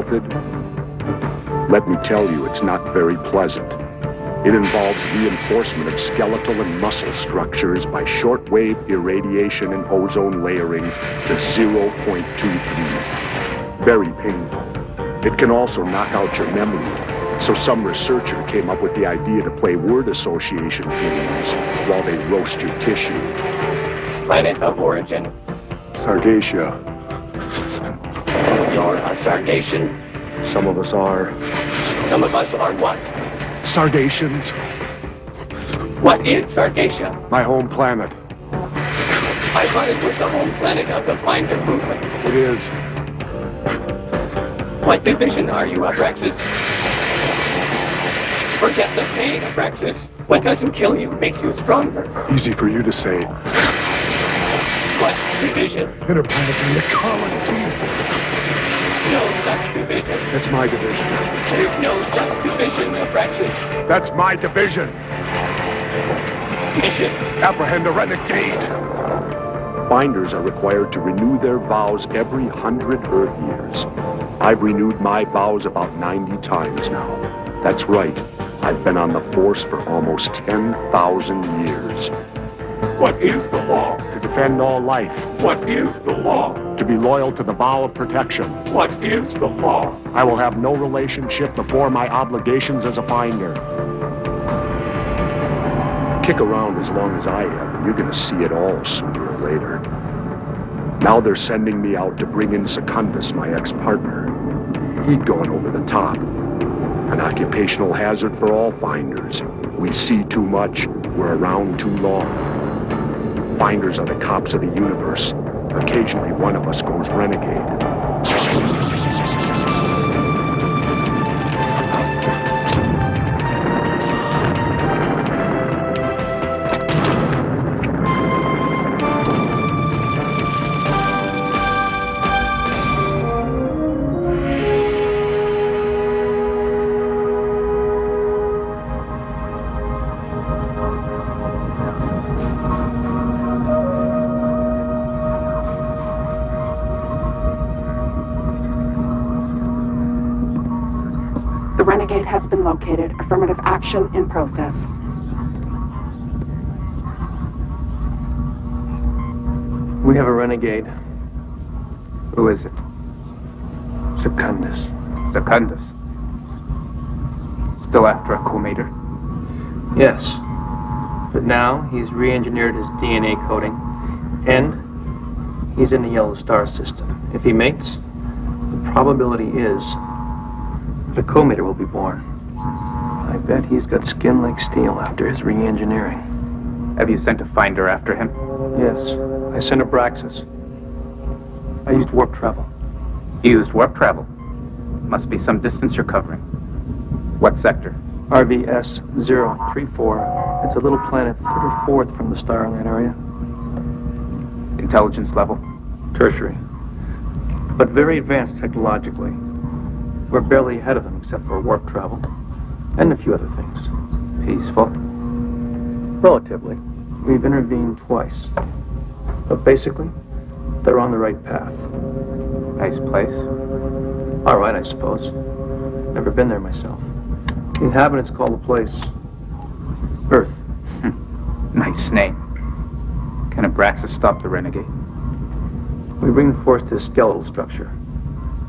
method? Let me tell you, it's not very pleasant. It involves reinforcement of skeletal and muscle structures by shortwave irradiation and ozone layering to 0.23. Very painful. It can also knock out your memory, so some researcher came up with the idea to play word association games while they roast your tissue. Planet of origin. Sargatia. You're a Sargatian. Some of us are. Some of us are what? Sargatians. What is Sargatia? My home planet. I thought it was the home planet of the Finder movement. It is. What division are you, Abraxas? Forget the pain, Abraxas. What doesn't kill you makes you stronger. Easy for you to say. What division? Interplanetary ecology. No such division. That's my division. There's no such division, Abraxas. That's my division. Mission. Apprehend a renegade. Finders are required to renew their vows every 100 Earth years. I've renewed my vows about 90 times now. That's right. I've been on the force for almost 10,000 years. What is the law? To defend all life. What is the law? To be loyal to the vow of protection. What is the law? I will have no relationship before my obligations as a finder. Kick around as long as I have, and you're gonna see it all sooner or later. Now they're sending me out to bring in Secundus, my ex-partner. He'd gone over the top. An occupational hazard for all finders. We see too much, we're around too long. Finders are the cops of the universe. Occasionally one of us goes renegade. The renegade has been located. Affirmative action in process. We have a renegade. Who is it? Secundus. Secundus? Still after a co-mater? Yes. But now he's re-engineered his DNA coding, and he's in the Yellow Star system. If he mates, the probability is that a co-mater will be born. I bet he's got skin like steel after his re-engineering. Have you sent a finder after him? Yes. I sent Abraxas. I used warp travel. You used warp travel? Must be some distance you're covering. What sector? RVS 034. It's a little planet 34th from the star in that area. Intelligence level? Tertiary. But very advanced technologically. We're barely ahead of them except for warp travel. And a few other things. Peaceful? Relatively. We've intervened twice. But basically, they're on the right path. Nice place. All right, I suppose. Never been there myself. The inhabitants call the place Earth. Nice name. Can Abraxas stop the renegade? We bring the force to his skeletal structure.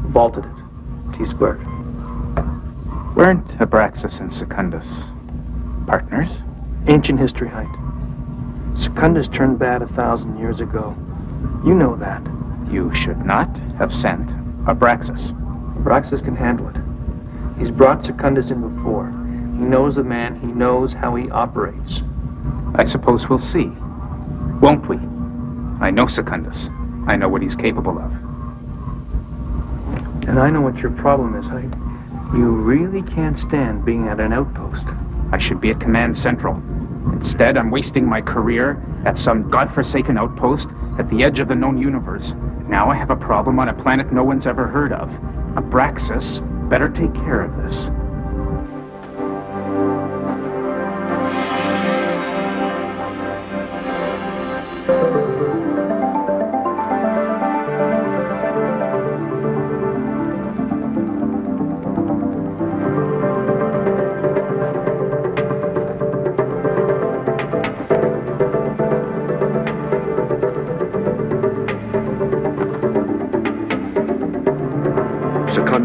Vaulted it. T-squared. Weren't Abraxas and Secundus partners? Ancient history, Height. Secundus turned bad 1,000 years ago. You know that. You should not have sent Abraxas. Abraxas can handle it. He's brought Secundus in before. He knows the man. He knows how he operates. I suppose we'll see. Won't we? I know Secundus. I know what he's capable of. And I know what your problem is, Height. You really can't stand being at an outpost. I should be at Command Central. Instead, I'm wasting my career at some godforsaken outpost at the edge of the known universe. Now I have a problem on a planet no one's ever heard of. Abraxas better take care of this.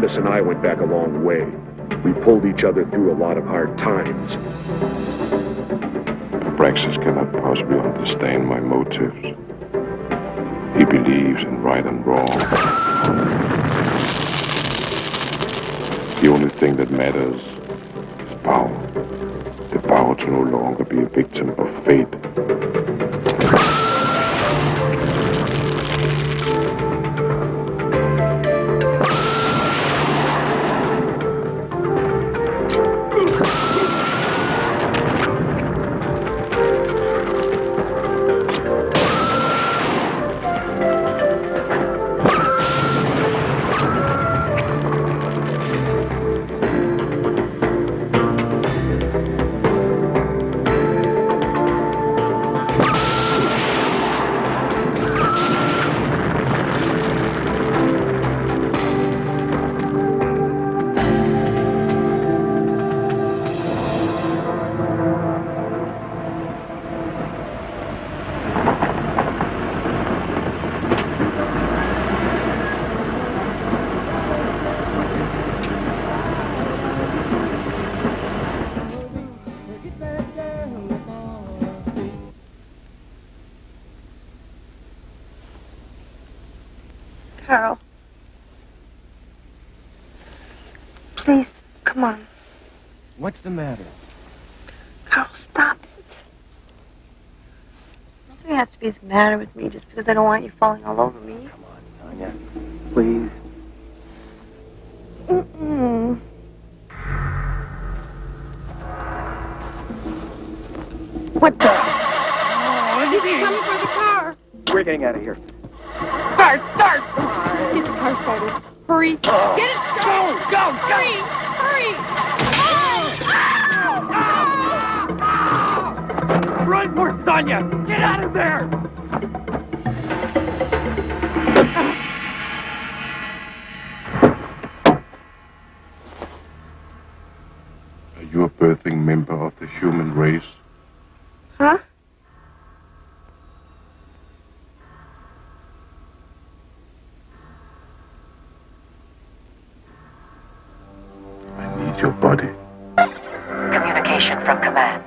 Candace and I went back a long way. We pulled each other through a lot of hard times. Abraxas cannot possibly understand my motives. He believes in right and wrong. The only thing that matters is power. The power to no longer be a victim of fate. Carl. Please, come on. What's the matter? Carl, stop it. Nothing has to be the matter with me just because I don't want you falling all over me. Come on, Sonia. Please. Mm-mm. What the? Oh, he's coming for the car. We're getting out of here. Start! Come on. Get the car started. Hurry. Oh. Get it started. Go! Hurry! Run for it, Sonia! Get out of there! Are you a birthing member of the human race? Huh? I need your body. Communication from command.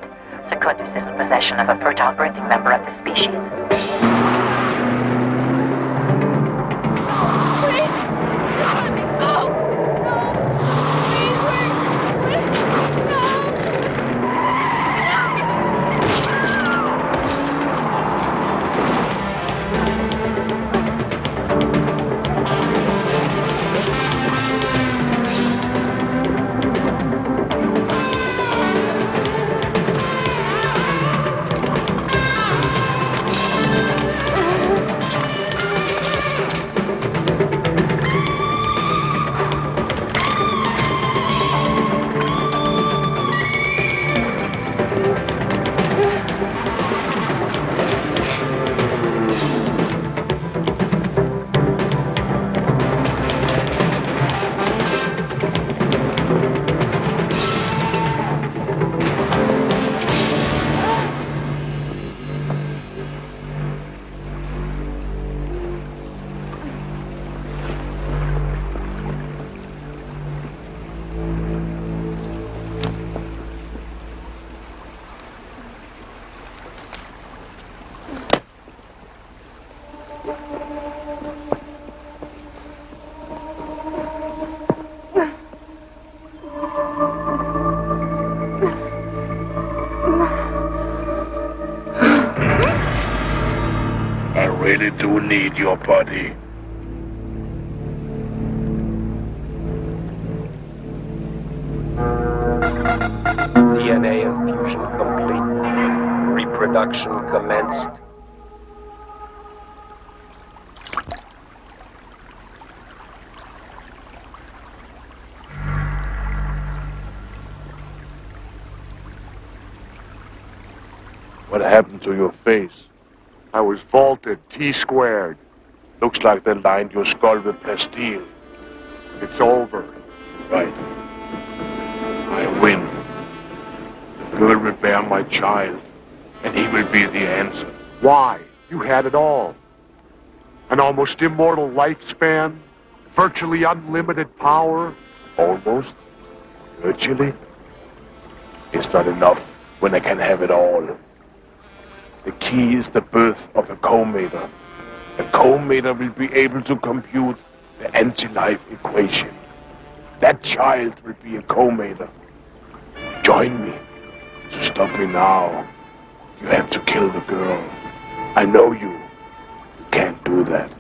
Secundus is in possession of a fertile birthing member of the species. Please! Just let me go! No! Please, wait! I really do need your body. DNA infusion complete. Reproduction commenced. What happened to your face? I was vaulted, T-squared. Looks like they lined your skull with plasteel. It's over. Right. I win. The girl will bear my child, and he will be the answer. Why? You had it all. An almost immortal lifespan, virtually unlimited power? Almost. Virtually. It's not enough when I can have it all. The key is the birth of a co-mater. A co-mater will be able to compute the anti-life equation. That child will be a co-mater. Join me. To stop me now, you have to kill the girl. I know you. You can't do that.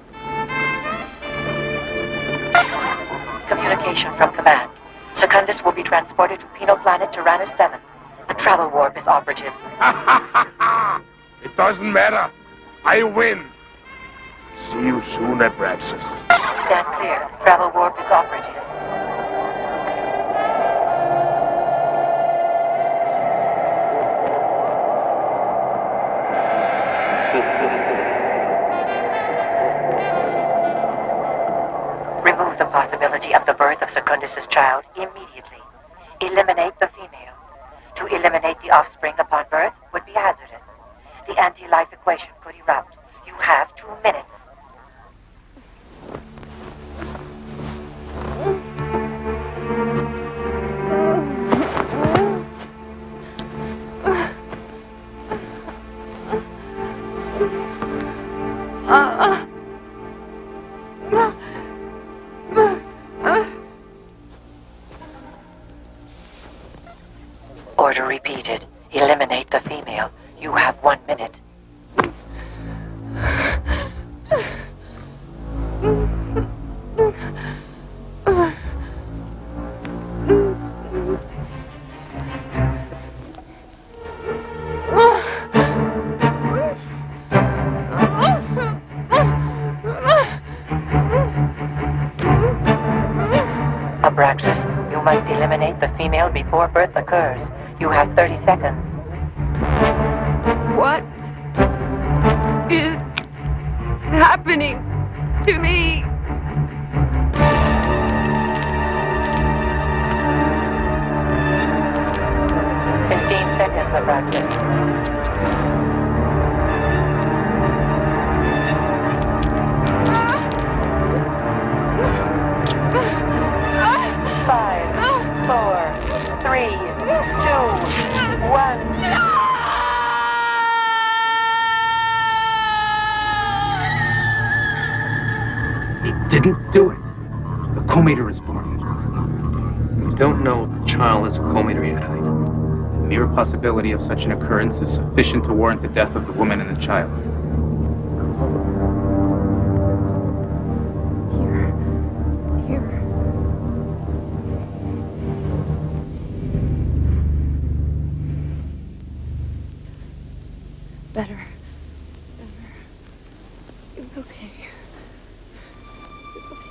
Communication from command. Secundus will be transported to penal planet Tyrannus 7. A travel warp is operative. It doesn't matter. I win. See you soon, Abraxas. Stand clear. Travel warp is operative. Remove the possibility of the birth of Secundus' child immediately. Eliminate the female. To eliminate the offspring upon birth would be hazardous. The anti-life equation could erupt. You have 2 minutes. Order repeated. Eliminate the female. You have 1 minute. Abraxas, you must eliminate the female before birth occurs. You have 30 seconds. What is happening to me? Seconds, Abraxas. 5, 4, 3, 2, 1. He didn't do it. The co-mater is born. We don't know if the child is a co-mater yet, Ellie. The mere possibility of such an occurrence is sufficient to warrant the death of the woman and the child. Here. It's better. It's okay. It's okay.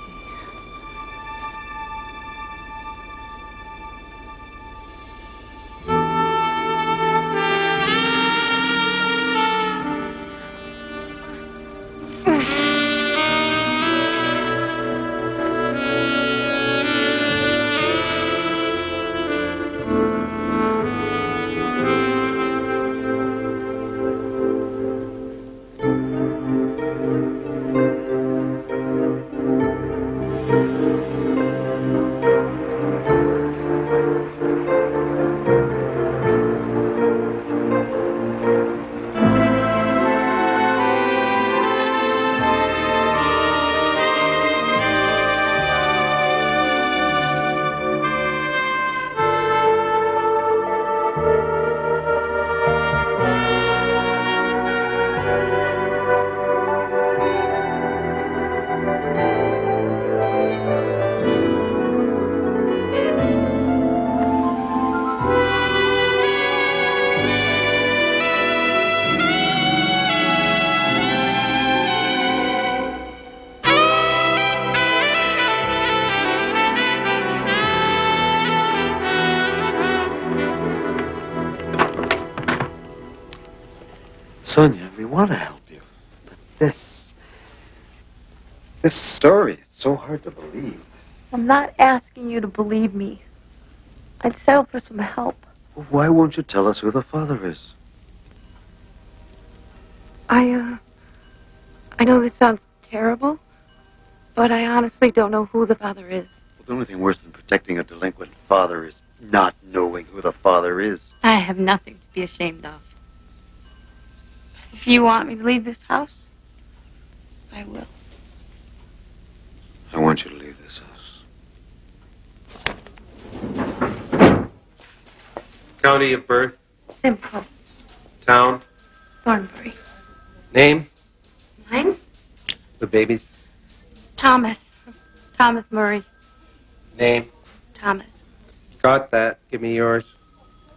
Sonia, we want to help you. But this story, it's so hard to believe. I'm not asking you to believe me. I'd settle for some help. Well, why won't you tell us who the father is? I know this sounds terrible, But I honestly don't know who the father is. Well, the only thing worse than protecting a delinquent father is not knowing who the father is. I have nothing to be ashamed of. If you want me to leave this house, I will. I want you to leave this house. County of birth? Simcoe. Town? Thornbury. Name? Mine? The baby's? Thomas. Thomas Murray. Name? Thomas. Got that. Give me yours.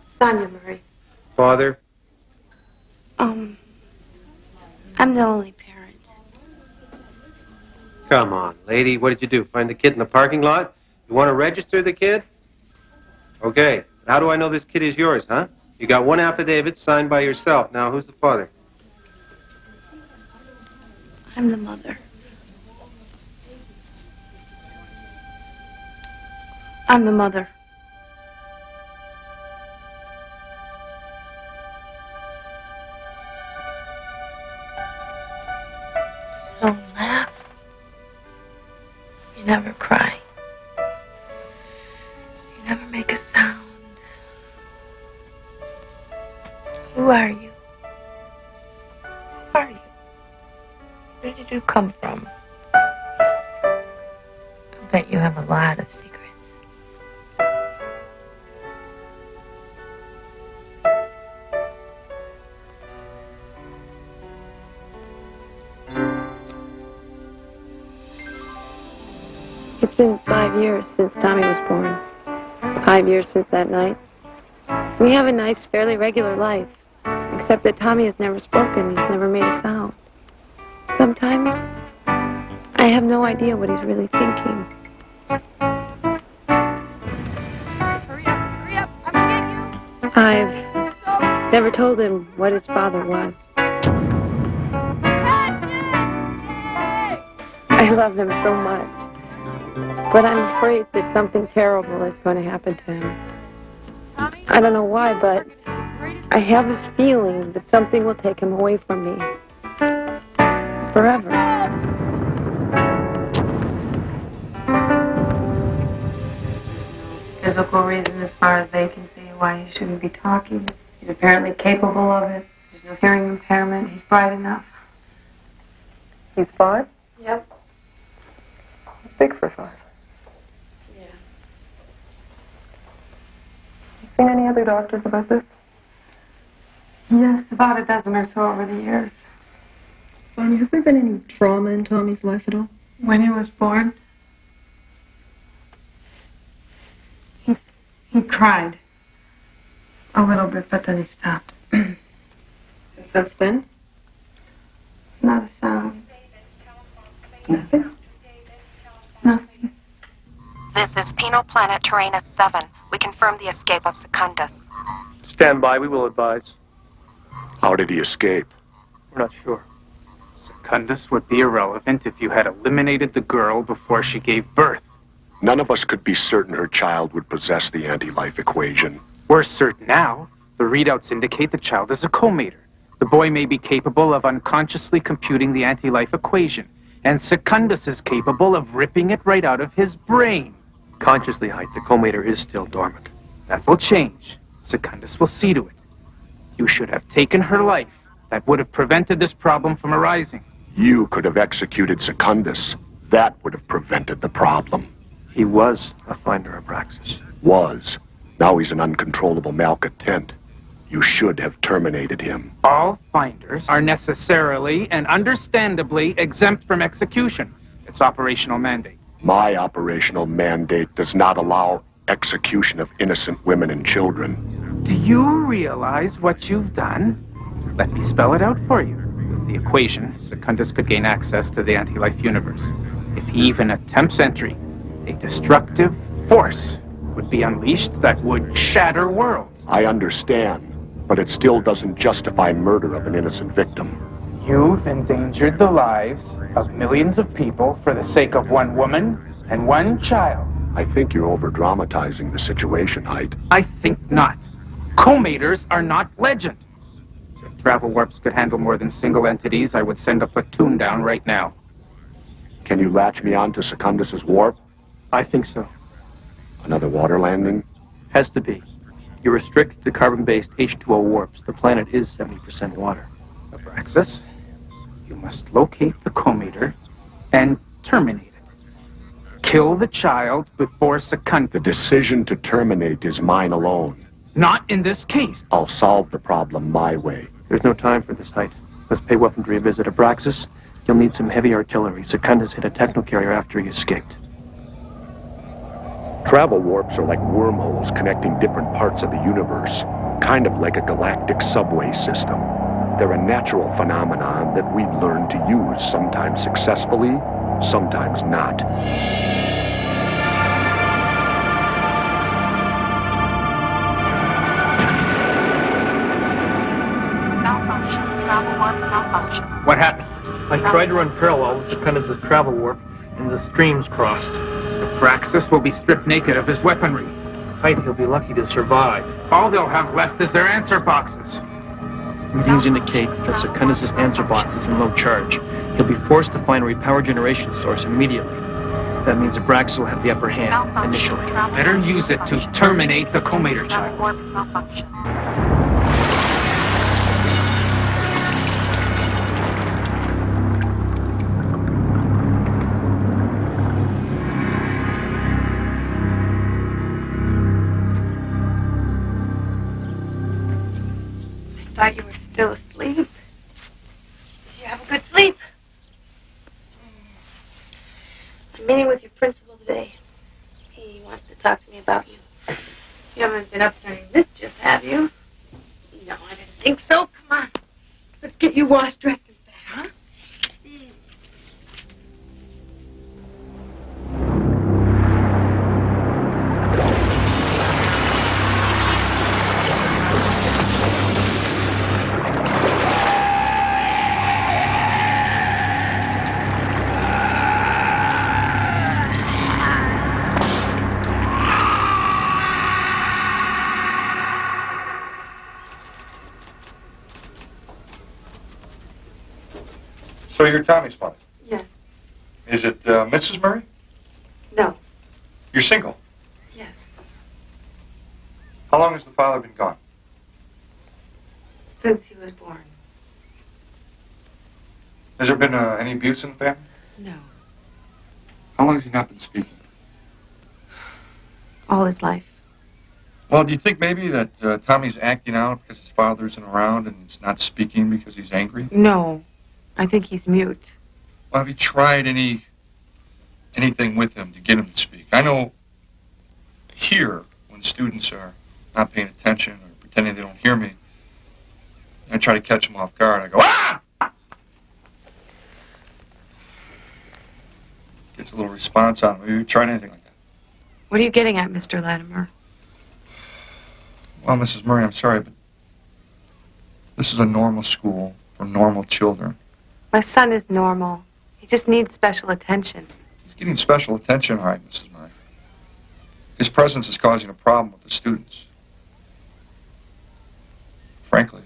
Sonia Murray. Father? I'm the only parent. Come on, lady. What did you do? Find the kid in the parking lot? You want to register the kid? Okay. How do I know this kid is yours, huh? You got one affidavit signed by yourself. Now, who's the father? I'm the mother. I'm the mother. You don't laugh. You never cry. You never make a sound. Who are you? Who are you? Where did you come from? I bet you have a lot of secrets. It's been 5 years since Tommy was born. 5 years since that night. We have a nice, fairly regular life. Except that Tommy has never spoken. He's never made a sound. Sometimes, I have no idea what he's really thinking. Hurry up, I'm gonna get you. I've never told him what his father was. I love him so much. But I'm afraid that something terrible is going to happen to him. I don't know why, but I have this feeling that something will take him away from me. Forever. Physical reason as far as they can see why he shouldn't be talking. He's apparently capable of it. There's no hearing impairment. He's bright enough. He's 5? Yep. It's big for 5. Yeah. You seen any other doctors about this? Yes, about a dozen or so over the years. Sonia, has there been any trauma in Tommy's life at all? When he was born, he cried a little bit, but then he stopped. And since then? Not a sound. Nothing? Nothing. This is Penal Planet Terranus 7. We confirm the escape of Secundus. Stand by. We will advise. How did he escape? We're not sure. Secundus would be irrelevant if you had eliminated the girl before she gave birth. None of us could be certain her child would possess the anti-life equation. We're certain now. The readouts indicate the child is a co-mater. The boy may be capable of unconsciously computing the anti-life equation, and Secundus is capable of ripping it right out of his brain. Consciously, Height, the co-mater is still dormant. That will change. Secundus will see to it. You should have taken her life. That would have prevented this problem from arising. You could have executed Secundus. That would have prevented the problem. He was a finder of Abraxas. Was. Now he's an uncontrollable malcontent. You should have terminated him. All finders are necessarily and understandably exempt from execution. It's operational mandate. My operational mandate does not allow execution of innocent women and children. Do you realize what you've done? Let me spell it out for you. With the equation, Secundus could gain access to the anti-life universe. If he even attempts entry, a destructive force would be unleashed that would shatter worlds. I understand, but it still doesn't justify murder of an innocent victim. You've endangered the lives of millions of people for the sake of one woman and one child. I think you're over-dramatizing the situation, Height. I think not. Co-maters are not legend. If travel warps could handle more than single entities, I would send a platoon down right now. Can you latch me on to Secundus's warp? I think so. Another water landing? Has to be. You're restricted to carbon-based H2O warps. The planet is 70% water. Abraxas, you must locate the cometer and terminate it. Kill the child before Secundus. The decision to terminate is mine alone. Not in this case. I'll solve the problem my way. There's no time for this height. Let's pay weaponry a visit. Abraxas, you'll need some heavy artillery. Secundus hit a techno-carrier after he escaped. Travel warps are like wormholes connecting different parts of the universe, kind of like a galactic subway system. They're a natural phenomenon that we've learned to use, sometimes successfully, sometimes not. Malfunction. Travel warp malfunction. What happened? I tried to run parallel with Secundus' travel warp, and the streams crossed. Abraxas will be stripped naked of his weaponry. Height, he'll be lucky to survive. All they'll have left is their answer boxes. Readings indicate that Secundus' answer box is in low charge. He'll be forced to find a repower generation source immediately. That means Abraxas will have the upper hand initially. Better use it to terminate the cometer child. Warp malfunction. Thought you were still asleep. Did you have a good sleep? I'm meeting with your principal today. He wants to talk to me about you. You haven't been up to any mischief, have you? No, I didn't think so. Come on. Let's get you washed, dressed, and fed, huh? So you're Tommy's mother? Yes. Is it Mrs. Murray? No. You're single? Yes. How long has the father been gone? Since he was born. Has there been any abuse in the family? No. How long has he not been speaking? All his life. Well, do you think maybe that Tommy's acting out because his father isn't around and he's not speaking because he's angry? No. I think he's mute. Well, have you tried anything with him to get him to speak? I know here, when students are not paying attention or pretending they don't hear me, I try to catch them off guard. I go, ah! Gets a little response out of me. Have you tried anything like that? What are you getting at, Mr. Latimer? Well, Mrs. Murray, I'm sorry, but this is a normal school for normal children. My son is normal. He just needs special attention. He's getting special attention, all right, Mrs. Murray. His presence is causing a problem with the students. Frankly,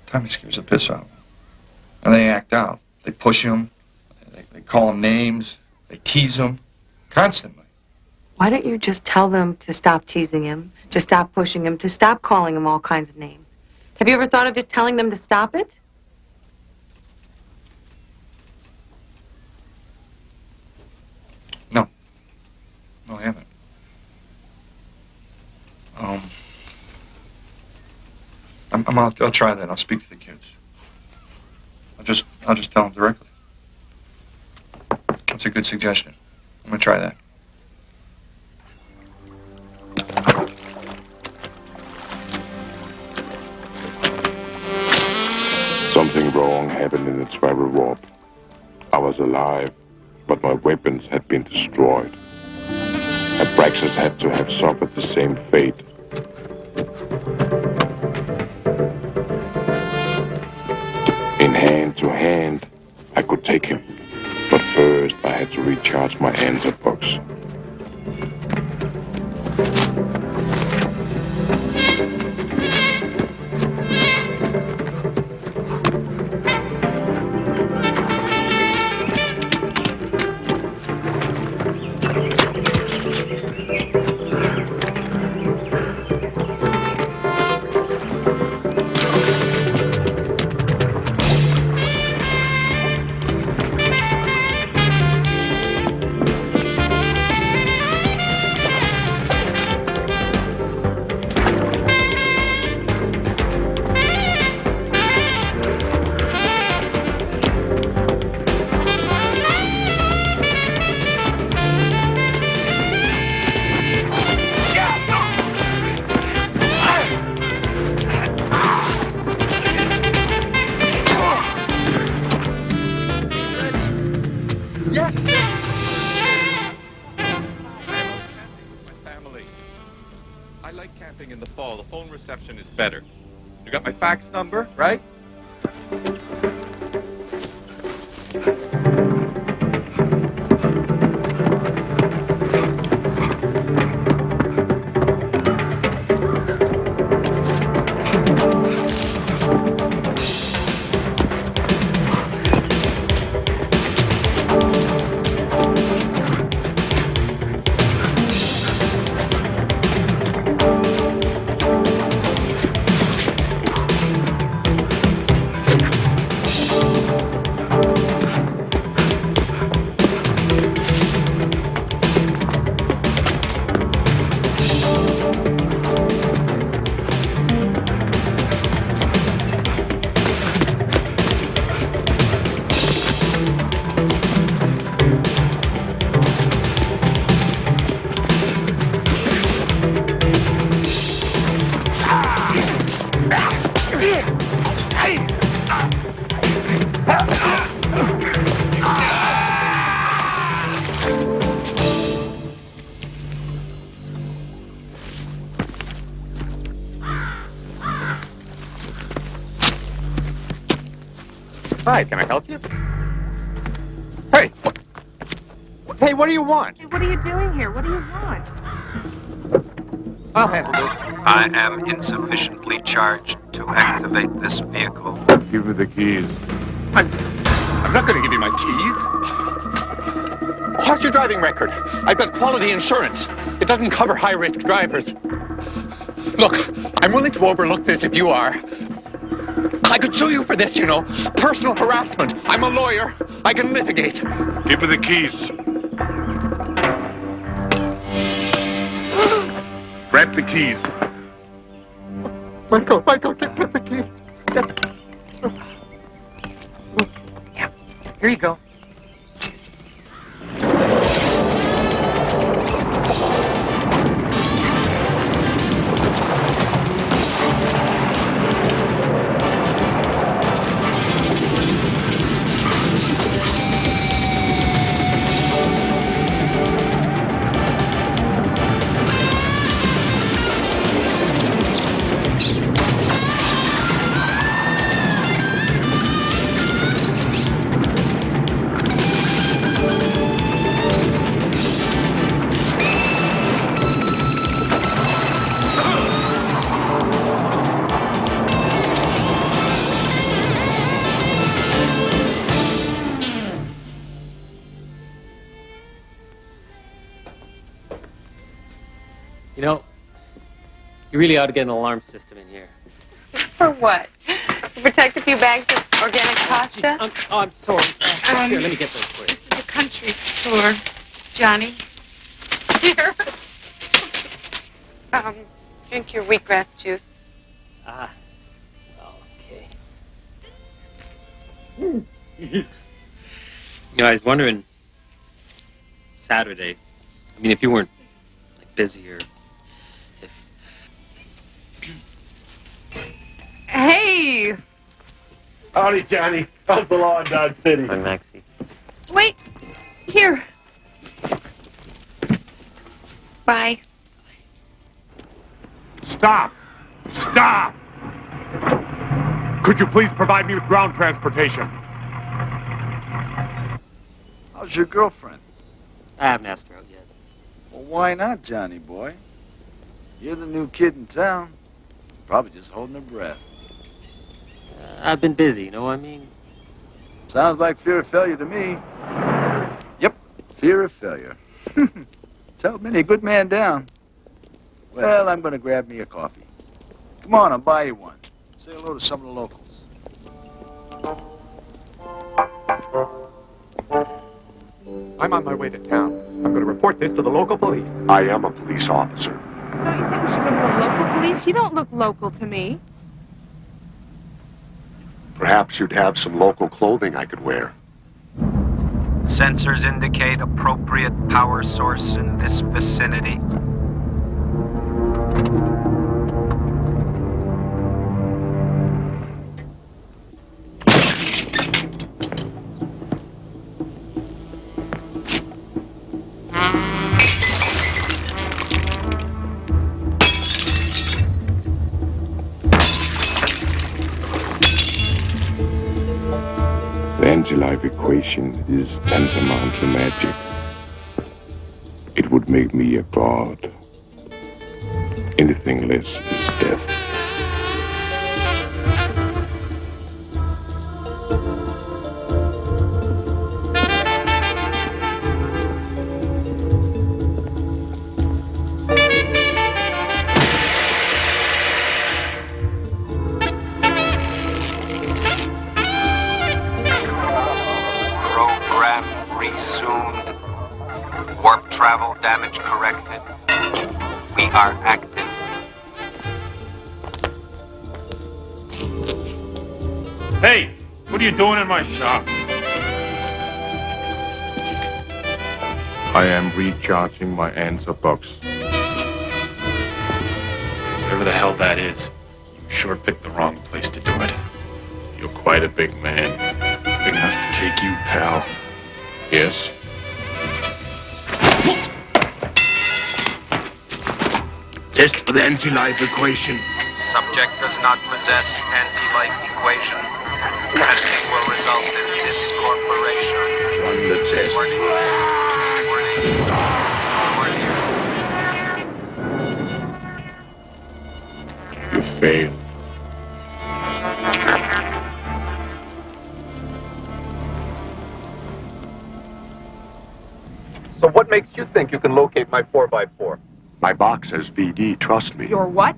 Tommy scares the piss out of them. And they act out. They push him. They call him names. They tease him. Constantly. Why don't you just tell them to stop teasing him, to stop pushing him, to stop calling him all kinds of names? Have you ever thought of just telling them to stop it? No. No, I haven't. I'll try that. I'll speak to the kids. I'll just tell them directly. That's a good suggestion. I'm gonna try that. Something wrong happened in the travel warp. I was alive, but my weapons had been destroyed. Abraxas had to have suffered the same fate. In hand to hand, I could take him. But first, I had to recharge my answer box. got my fax number, right? Hi, can I help you? Hey! Hey, what do you want? Hey, what are you doing here? What do you want? I'll handle this. I am insufficiently charged to activate this vehicle. Give me the keys. I'm not going to give you my keys. What's your driving record? I've got quality insurance. It doesn't cover high-risk drivers. Look, I'm willing to overlook this if you are. I could sue you for this, you know. Personal harassment. I'm a lawyer. I can litigate. Give me the keys. Grab the keys. Michael, get the keys. Get the keys. Yeah, here you go. You know, you really ought to get an alarm system in here. For what? To protect a few bags of organic pasta? I'm sorry. Here, let me get those for you. This is a country store, Johnny. Here. Drink your wheatgrass juice. Ah, okay. You know, I was wondering, Saturday, I mean, if you weren't, like, busy or if... Hey! Howdy, Johnny. How's the law in Dodge City? I'm Maxie. Wait. Here. Bye. Stop! Stop! Could you please provide me with ground transportation? How's your girlfriend? I haven't asked her out yet. Well, why not, Johnny boy? You're the new kid in town. Probably just holding her breath. I've been busy, you know what I mean? Sounds like fear of failure to me. Yep, fear of failure. It's held many a good man down. Well, I'm going to grab me a coffee. Come on, I'll buy you one. Say hello to some of the locals. I'm on my way to town. I'm going to report this to the local police. I am a police officer. Don't you think we should go to the local police? You don't look local to me. Perhaps you'd have some local clothing I could wear. Sensors indicate appropriate power source in this vicinity. The anti-life equation is tantamount to magic. It would make me a god. Anything less is death. Program resumed. Warp travel damage corrected. We are active. Hey, what are you doing in my shop? I am recharging my answer box. Whatever the hell that is, you sure picked the wrong place to do it. You're quite a big man. Big enough to take you, pal. Yes? Test for the anti-life equation. Subject does not possess anti-life equation. Testing will result in discorporation. Run the test. You failed. So what makes you think you can locate my 4x4? My box says VD, trust me. Your what?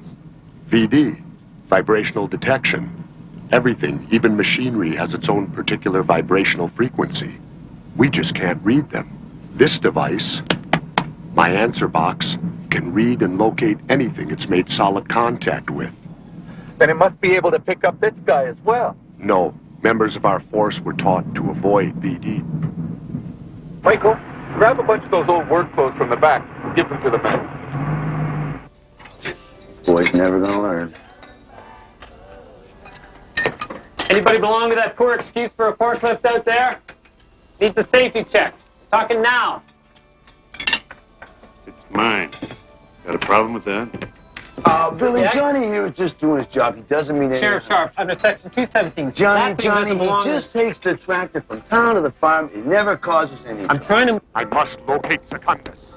VD, vibrational detection. Everything, even machinery, has its own particular vibrational frequency. We just can't read them. This device, my answer box, can read and locate anything it's made solid contact with. Then it must be able to pick up this guy as well. No, members of our force were taught to avoid VD. Michael, grab a bunch of those old work clothes from the back and give them to the men. Boy's never gonna learn. Anybody belong to that poor excuse for a forklift out there? Needs a safety check. Talking now. It's mine. Got a problem with that? Billy, Yeah? Johnny here is just doing his job. He doesn't mean anything. Sheriff Sharp, under Section 217. Johnny, that thing doesn't he belong just takes the tractor from town to the farm. He never causes any. I'm trying to... I must locate Secundus.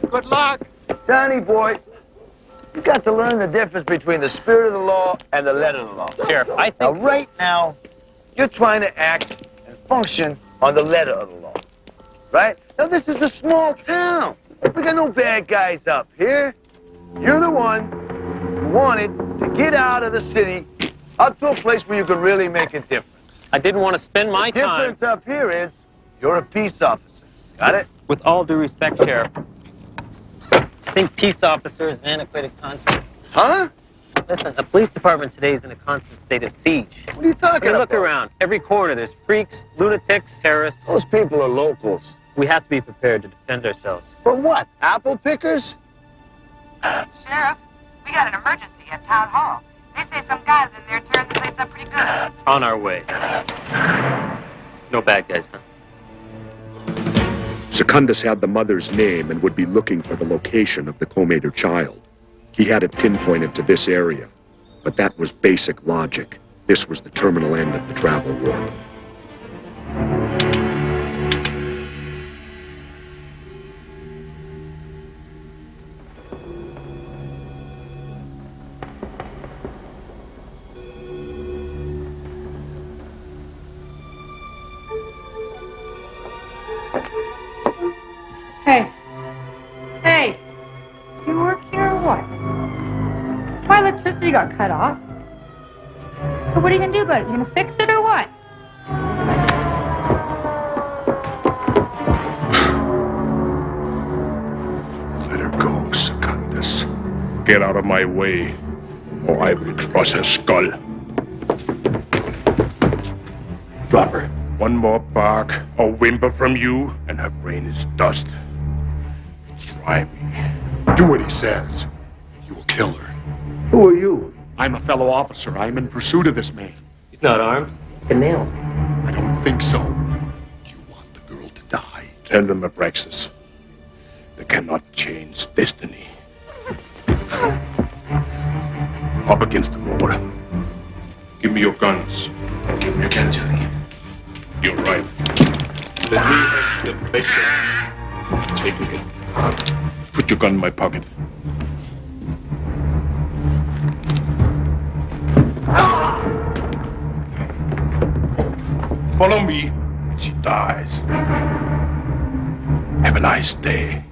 Good luck. Johnny boy, you got to learn the difference between the spirit of the law and the letter of the law. Sheriff, I think... Now, right now, you're trying to act and function on the letter of the law. Right? Now, this is a small town. We got no bad guys up here. You're the one who wanted to get out of the city up to a place where you could really make a difference. I didn't want to spend my The time... difference up here is you're a peace officer. Got it? With all due respect, Sheriff, I think peace officer is an antiquated concept. Huh? Listen, the police department today is in a constant state of siege. What are you talking about? Look around. Every corner, there's freaks, lunatics, terrorists. Those people are locals. We have to be prepared to defend ourselves. For what? Apple pickers? Sheriff, we got an emergency at Town Hall. They say some guys in there tearing the place up pretty good. On our way. No bad guys, huh? Secundus had the mother's name and would be looking for the location of the Comator child. He had it pinpointed to this area, but that was basic logic. This was the terminal end of the travel warp. Hey. Hey. You work here or what? My electricity got cut off. So what are you gonna do about it? You gonna fix it or what? Let her go, Secundus. Get out of my way, or I will cross her skull. Drop her. One more bark or whimper from you, and her brain is dust. Try me. Do what he says. You will kill her. Who are you? I'm a fellow officer. I'm in pursuit of this man. He's not armed. He can nail him. I don't think so. You want the girl to die. Tell them, Abraxas. They cannot change destiny. Up against the wall. Give me your guns. Give me your gun, Johnny. You're right. Let me end the mission. Taking it. Put your gun in my pocket. Follow me. She dies. Have a nice day.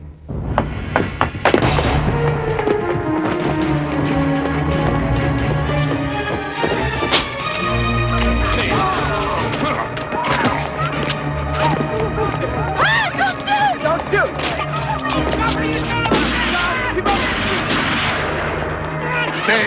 Don't shoot! Stay.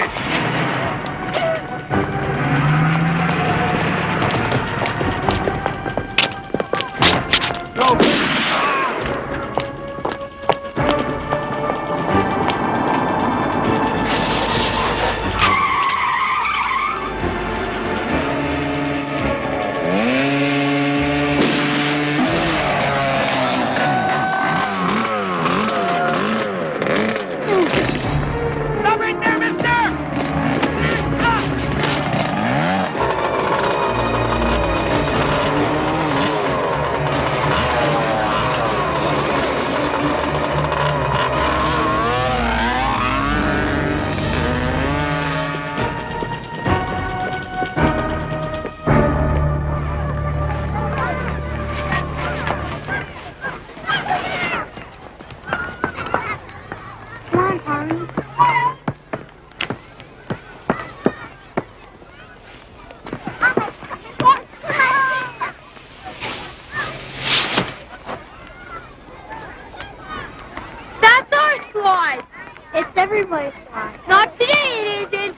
Everybody's slide. Not today, it isn't.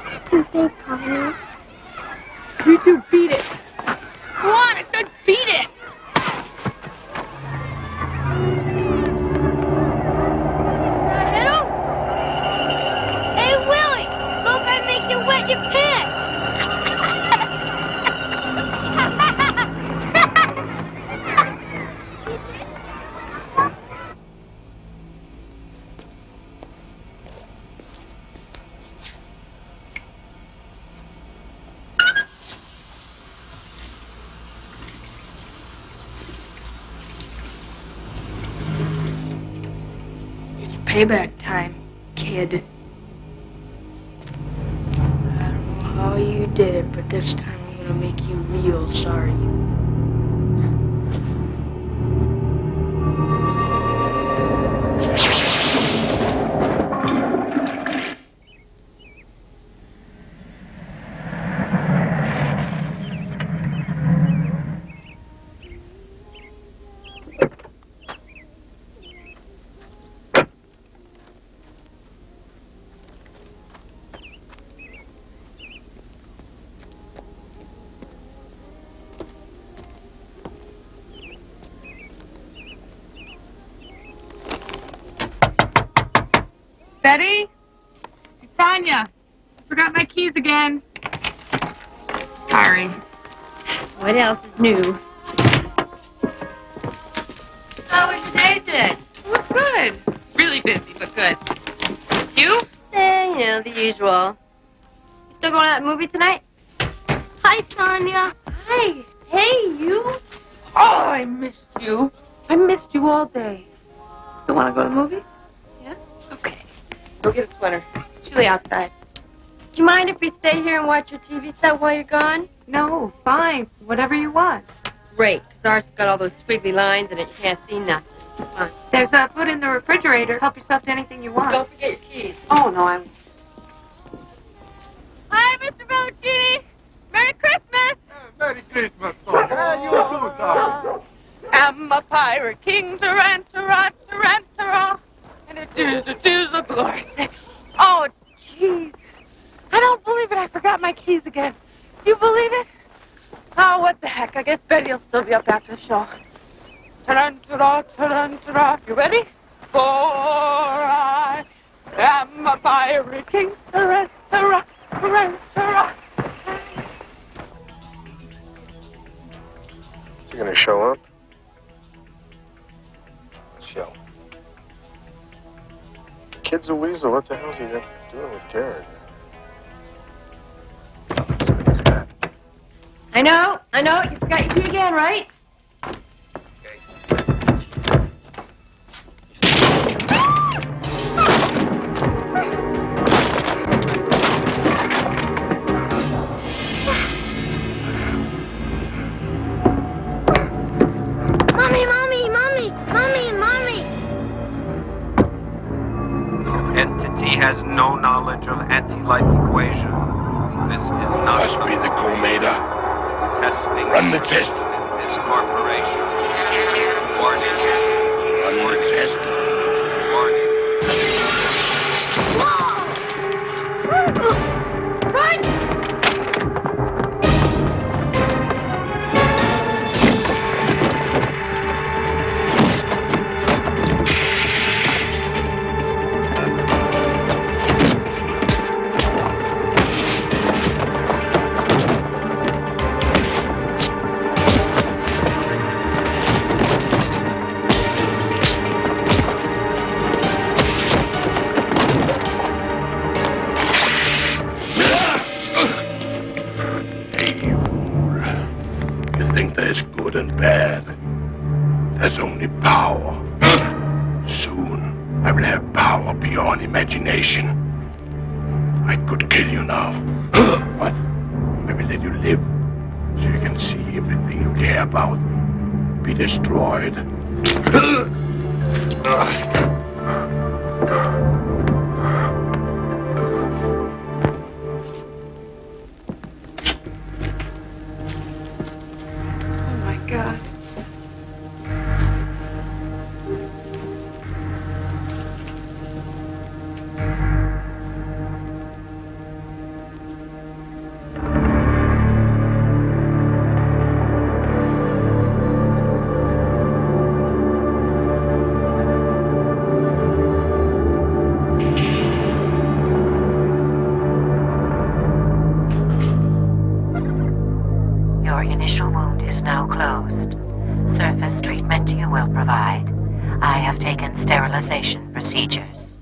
It's too big, Tommy. You two beat it. Go on, I said beat it. Hit him? Hey, Willie, look, I make you wet your pants. Payback time, kid. I don't know how you did it, but this time I'm gonna make you real sorry. Betty? It's Anya. Forgot my keys again. Sorry. What else is new? So how was your day today? It was good. Really busy, but good. You? You know, the usual. You still going out to the movie tonight? Hi, Sonia. Hi. Hey, you. Oh, I missed you. I missed you all day. Still want to go to the movies? Yeah? Okay. Go get a sweater. It's chilly outside. Do you mind if we stay here and watch your TV set while you're gone? No, fine. Whatever you want. Great, because ours has got all those squiggly lines in it. You can't see nothing. Come on. There's a food in the refrigerator. Help yourself to anything you want. Don't forget your keys. Oh, no, I won't. Hi, Mr. Belluccini. Merry Christmas. Merry Christmas, Sonia. You too, darling. I'm a pirate king, Tarantara, Tarantara. And it is a glorious day. Oh, jeez. I don't believe it. I forgot my keys again. Do you believe it? Oh, what the heck. I guess Betty will still be up after the show. Tarantara, Tarantara. You ready? For I am a pirate king, Tarantara, Tarantara. Is he gonna show up? Show. The kid's a weasel. What the hell's he doing with Garrett? I know. You forgot your key again, right? Entity has no knowledge of anti-life equation. This is not... Must be the co-mater. Testing... Run the test. ...in this corporation. Warning. Run the test. Warning. Run! There's good and bad. There's only power. Soon, I will have power beyond imagination. I could kill you now, but I will let you live so you can see everything you care about be destroyed. God. Your initial wound is now closed. Surface treatment you will provide. I have taken sterilization procedures.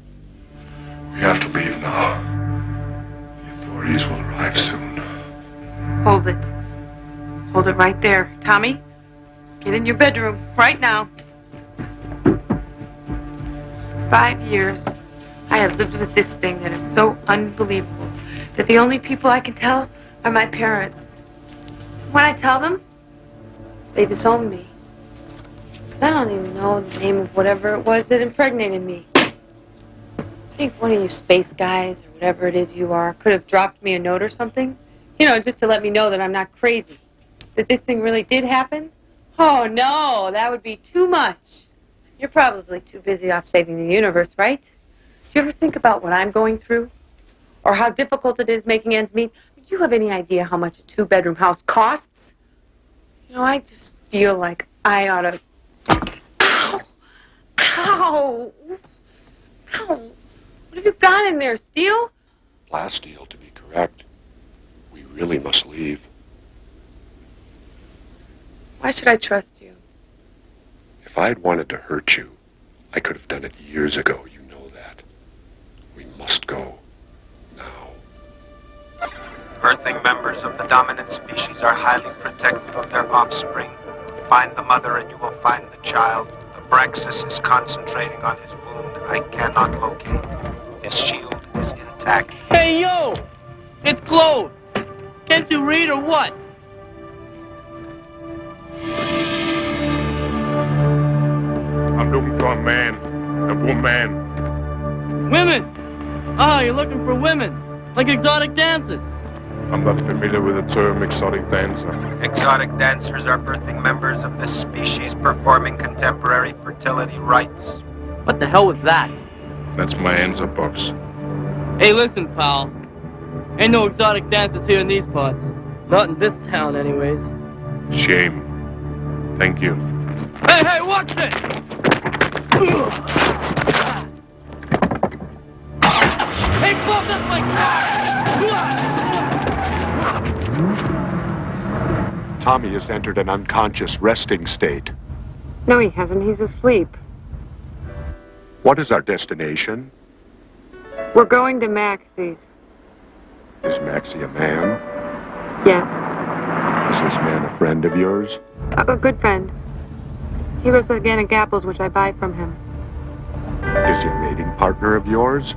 We have to leave now. The authorities will arrive soon. Hold it. Hold it right there. Tommy, get in your bedroom right now. 5 years, I have lived with this thing that is so unbelievable that the only people I can tell are my parents. When I tell them, they disown me. 'Cause I don't even know the name of whatever it was that impregnated me. I think one of you space guys, or whatever it is you are, could have dropped me a note or something. You know, just to let me know that I'm not crazy. That this thing really did happen. Oh, no, that would be too much. You're probably too busy off saving the universe, right? Do you ever think about what I'm going through? Or how difficult it is making ends meet? Do you have any idea how much a 2-bedroom house costs? You know, I just feel like I ought to... Ow! Ow! Ow! What have you got in there, steel? Plasteel, to be correct. We really must leave. Why should I trust you? If I had wanted to hurt you, I could have done it years ago. You know that. We must go. Birthing members of the dominant species are highly protective of their offspring. Find the mother and you will find the child. Abraxas is concentrating on his wound I cannot locate. His shield is intact. Hey, yo! It's closed! Can't you read or what? I'm looking for a man, a woman. Women! Ah, you're looking for women. Like exotic dancers. I'm not familiar with the term exotic dancer. Exotic dancers are birthing members of this species performing contemporary fertility rites. What the hell was that? That's my answer box. Hey, listen, pal. Ain't no exotic dancers here in these parts. Not in this town, anyways. Shame. Thank you. Hey, watch it! Hey, Bob, that's my car! Tommy has entered an unconscious resting state. No, he hasn't. He's asleep. What is our destination? We're going to Maxie's. Is Maxie a man? Yes. Is this man a friend of yours? A good friend. He grows organic apples, which I buy from him. Is he a mating partner of yours?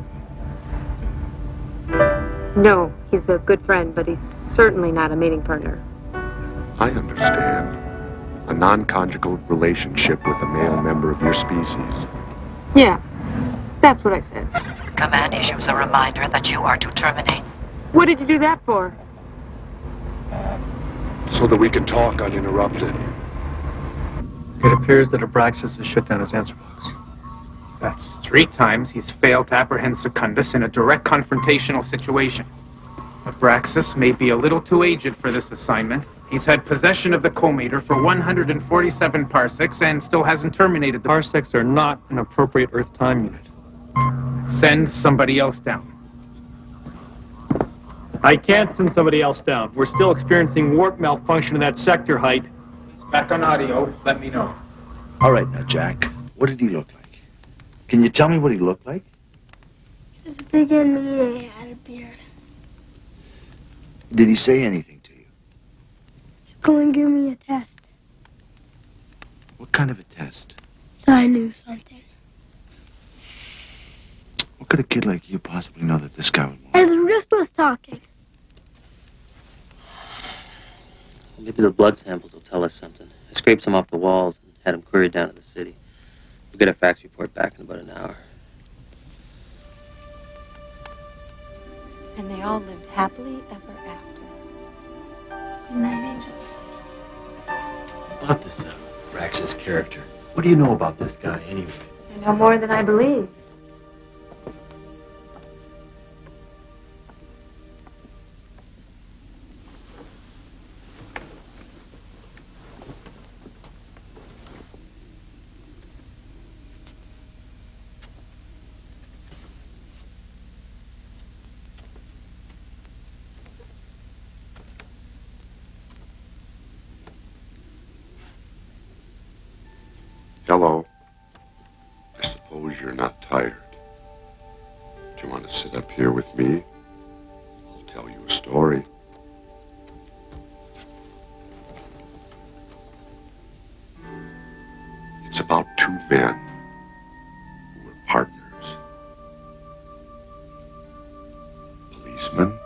No, he's a good friend, but he's certainly not a mating partner. I understand. A non-conjugal relationship with a male member of your species. Yeah, that's what I said. Command issues a reminder that you are to terminate. What did you do that for? So that we can talk uninterrupted. It appears that Abraxas has shut down his answer box. That's 3 times he's failed to apprehend Secundus in a direct confrontational situation. Abraxas may be a little too aged for this assignment. He's had possession of the co-mater for 147 parsecs and still hasn't terminated the... Parsecs are not an appropriate Earth time unit. Send somebody else down. I can't send somebody else down. We're still experiencing warp malfunction in that sector height. He's back on audio. Let me know. All right, now, Jack, what did he look like? Can you tell me what he looked like? He was big and mean and he had a beard. Did he say anything to you? Go and give me a test. What kind of a test? So I knew something. What could a kid like you possibly know that this guy would want? And the wrist was talking. Maybe the blood samples will tell us something. I scraped some off the walls and had them queried down to the city. We'll get a fax report back in about an hour. And they all lived happily ever after. Good night, Angel. About this Abraxas character. What do you know about this guy, anyway? I know more than I believe. Hello. I suppose you're not tired. Do you want to sit up here with me? I'll tell you a story. It's about 2 men who were partners. Policemen?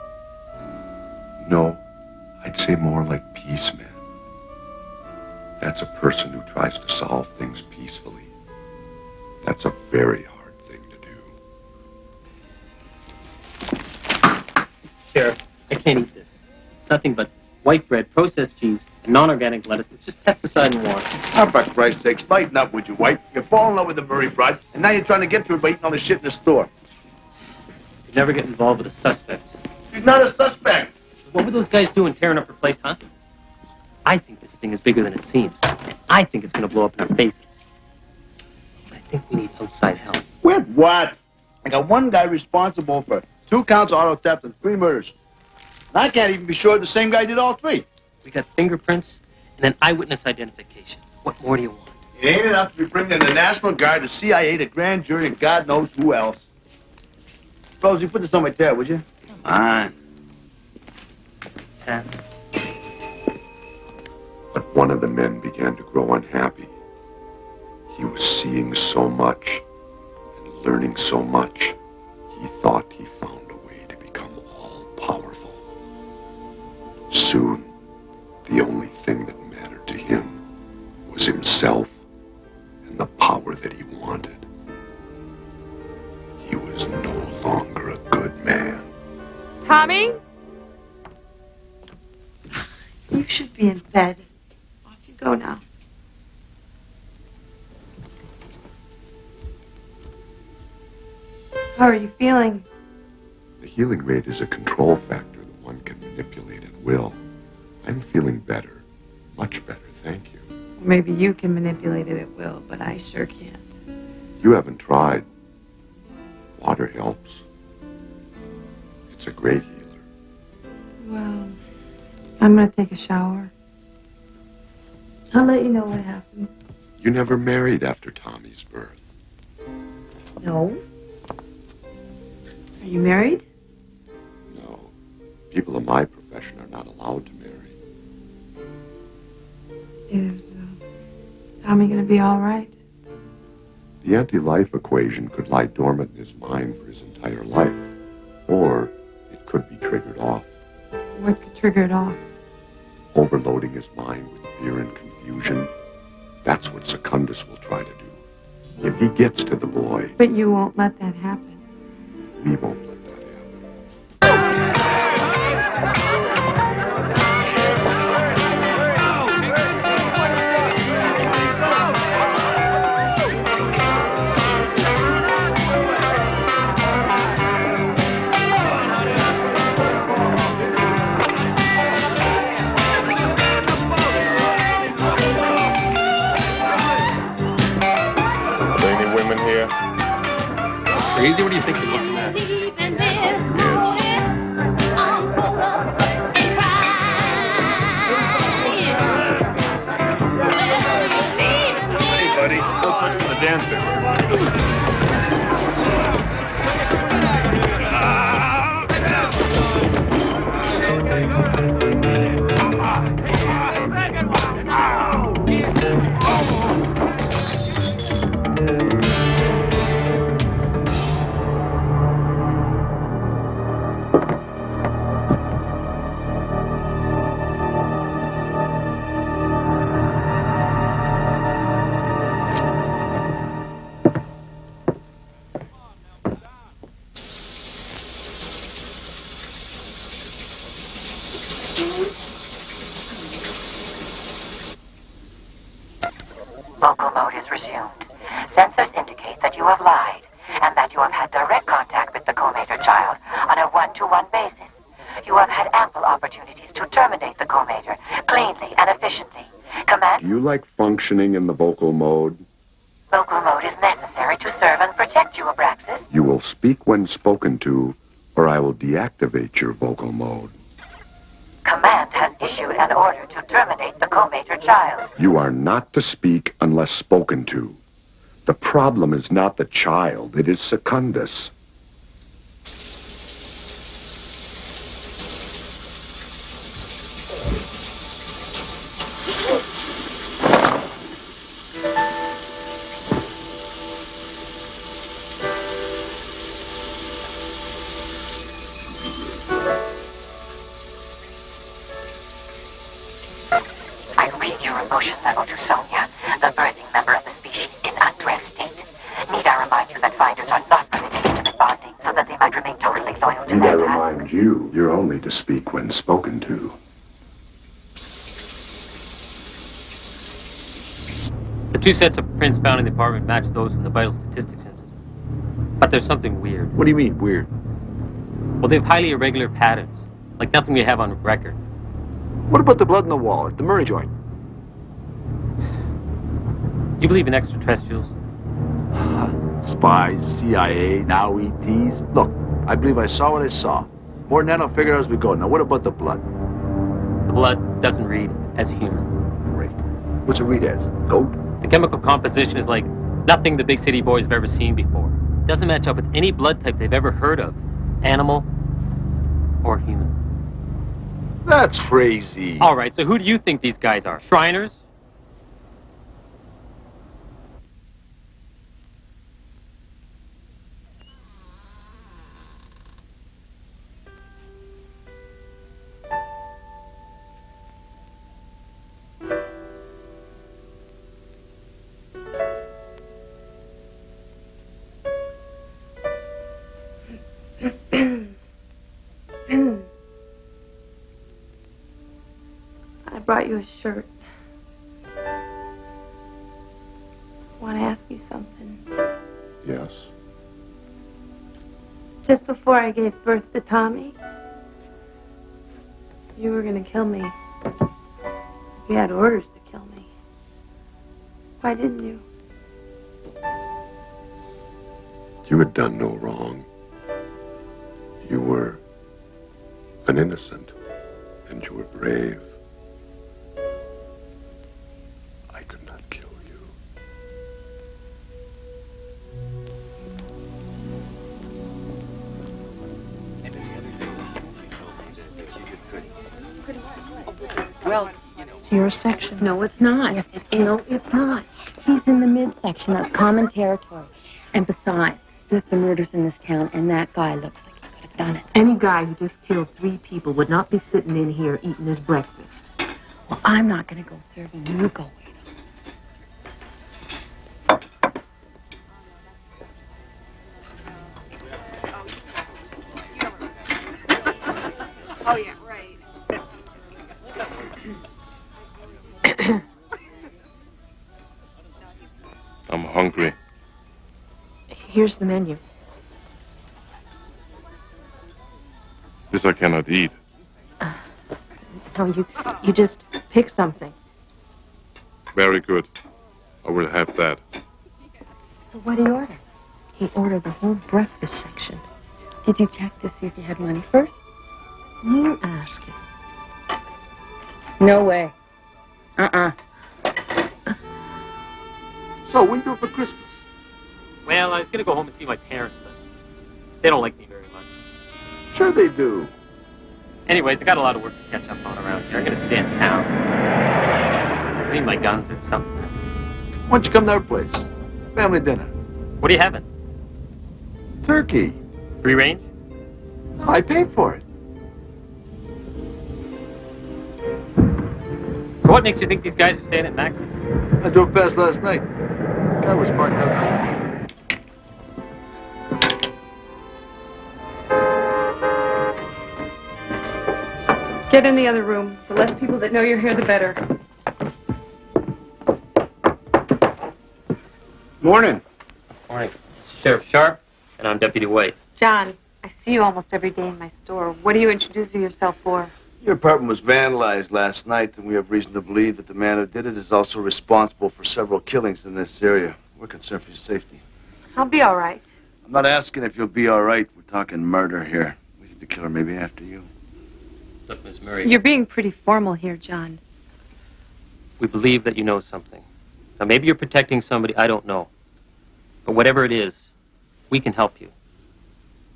No, I'd say more like peacemen. That's a person who tries to solve things peacefully. That's a very hard thing to do. Sheriff, I can't eat this. It's nothing but white bread, processed cheese, and non-organic lettuce. It's just pesticide and water. Oh, for Christ's sakes, lighten up, would you, White? You fall in love with the Murray broad, and now you're trying to get to her by eating all the shit in the store. You never get involved with a suspect. She's not a suspect. What were those guys doing tearing up her place, huh? I think this thing is bigger than it seems. And I think it's going to blow up in our faces. But I think we need outside help. With what? I got 1 guy responsible for 2 counts of auto theft and 3 murders. And I can't even be sure the same guy did all 3. We got fingerprints and an eyewitness identification. What more do you want? It ain't enough to be bringing in the National Guard, the CIA, the grand jury, and God knows who else. Rosie, put this on my tail, would you? Come on. Tap. But one of the men began to grow unhappy. He was seeing so much and learning so much, he thought he found a way to become all-powerful. Soon, the only thing that mattered to him was himself and the power that he wanted. He was no longer a good man. Tommy? You should be in bed. Off you go now. How are you feeling? The healing rate is a control factor that one can manipulate at will. I'm feeling better. Much better, thank you. Maybe you can manipulate it at will, but I sure can't. You haven't tried. Water helps. It's a great healer. Well, I'm gonna take a shower. I'll let you know what happens. You never married after Tommy's birth. No. Are you married? No. People in my profession are not allowed to marry. Is Tommy gonna be all right? The anti-life equation could lie dormant in his mind for his entire life, or it could be triggered off, What could trigger it off? overloading his mind with fear and confusion. That's what Secundus will try to do. If he gets to the boy, But you won't let that happen. we won't let that happen. Are there any women here? Crazy? What do you think you're looking at? Hey, buddy. Go put the dancing. Vocal mode is resumed. Sensors indicate that you have lied and that you have had direct contact with the co-mater child on a one-to-one basis. You have had ample opportunities to terminate the co-mater cleanly and efficiently. Command Do you like functioning in the vocal mode? vocal mode is necessary to serve and protect you, Abraxas. You will speak when spoken to, or I will deactivate your vocal mode. Command has issued an order to terminate the co-mater child. You are not to speak unless spoken to. The problem is not the child, it is Secundus. I read your emotion level to Sonia, the birthing member of the species in undressed state. Need I remind you that finders are not permitted intimate bonding so that they might remain totally loyal to Need their I task? remind you, you're only to speak when spoken to. The two sets of prints found in the apartment match those from the vital statistics incident. But there's something weird. What do you mean, weird? Well, they have highly irregular patterns, like nothing we have on record. What about the blood in the wall at the Murray joint? You believe in extraterrestrials? Spies, CIA, now ETs. Look, I believe I saw what I saw. More than that, I'll figure out as we go. Now, what about the blood? The blood doesn't read as human. Great. What's it read as? Goat? The chemical composition is like nothing the big city boys have ever seen before. It doesn't match up with any blood type they've ever heard of. Animal or human. That's crazy. All right, so who do you think these guys are? Shriners? I brought you a shirt. Want to ask you something? Yes. Just before I gave birth to Tommy, you were going to kill me. You had orders to kill me. Why didn't you? You had done no wrong. You were an innocent, and you were brave. I could not kill you. Well, you know, It's your section. No, it's not. Yes, it is. No, it's not. He's in the midsection. That's common territory. And besides, there's been murders in this town, and that guy looks like he could have done it. Any guy who just killed 3 people would not be sitting in here eating his breakfast. Well, I'm not going to go serve him. You go wait. Oh, yeah, right. I'm hungry. Here's the menu. This I cannot eat. No, you just pick something. Very good. I will have that. So what did he order? He ordered the whole breakfast section. Did you check to see if he had money first? You ask him. No way. So, what are you doing for Christmas? Well, I was going to go home and see my parents, but they don't like me very much. Sure they do. Anyways, I got a lot of work to catch up on around here. I'm going to stay in town. Clean my guns or something. Why don't you come to our place? Family dinner. What are you having? Turkey. Free range? No, I paid for it. So what makes you think these guys are staying at Max's? I drove past last night. Car was parked outside. Get in the other room. The less people that know you're here, the better. Morning. Morning. This is Sheriff Sharp, and I'm Deputy White. John, I see you almost every day in my store. What are you introducing yourself for? Your apartment was vandalized last night, and we have reason to believe that the man who did it is also responsible for several killings in this area. We're concerned for your safety. I'll be all right. I'm not asking if you'll be all right. We're talking murder here. We think the killer may be after you. Look, Miss Murray. You're being pretty formal here, John. We believe that you know something. Now, maybe you're protecting somebody I don't know. But whatever it is, we can help you.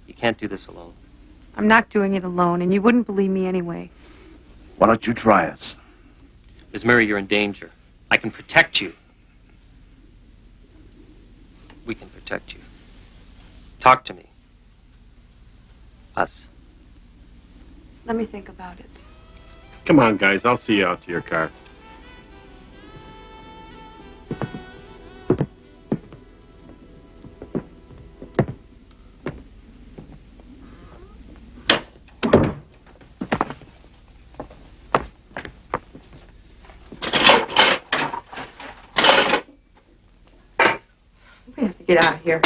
You can't do this alone. I'm not doing it alone, and you wouldn't believe me anyway. Why don't you try us? Miss Murray, you're in danger. I can protect you. We can protect you. Talk to me. Us. Let me think about it. Come on, guys. I'll see you out to your car. We have to get out of here.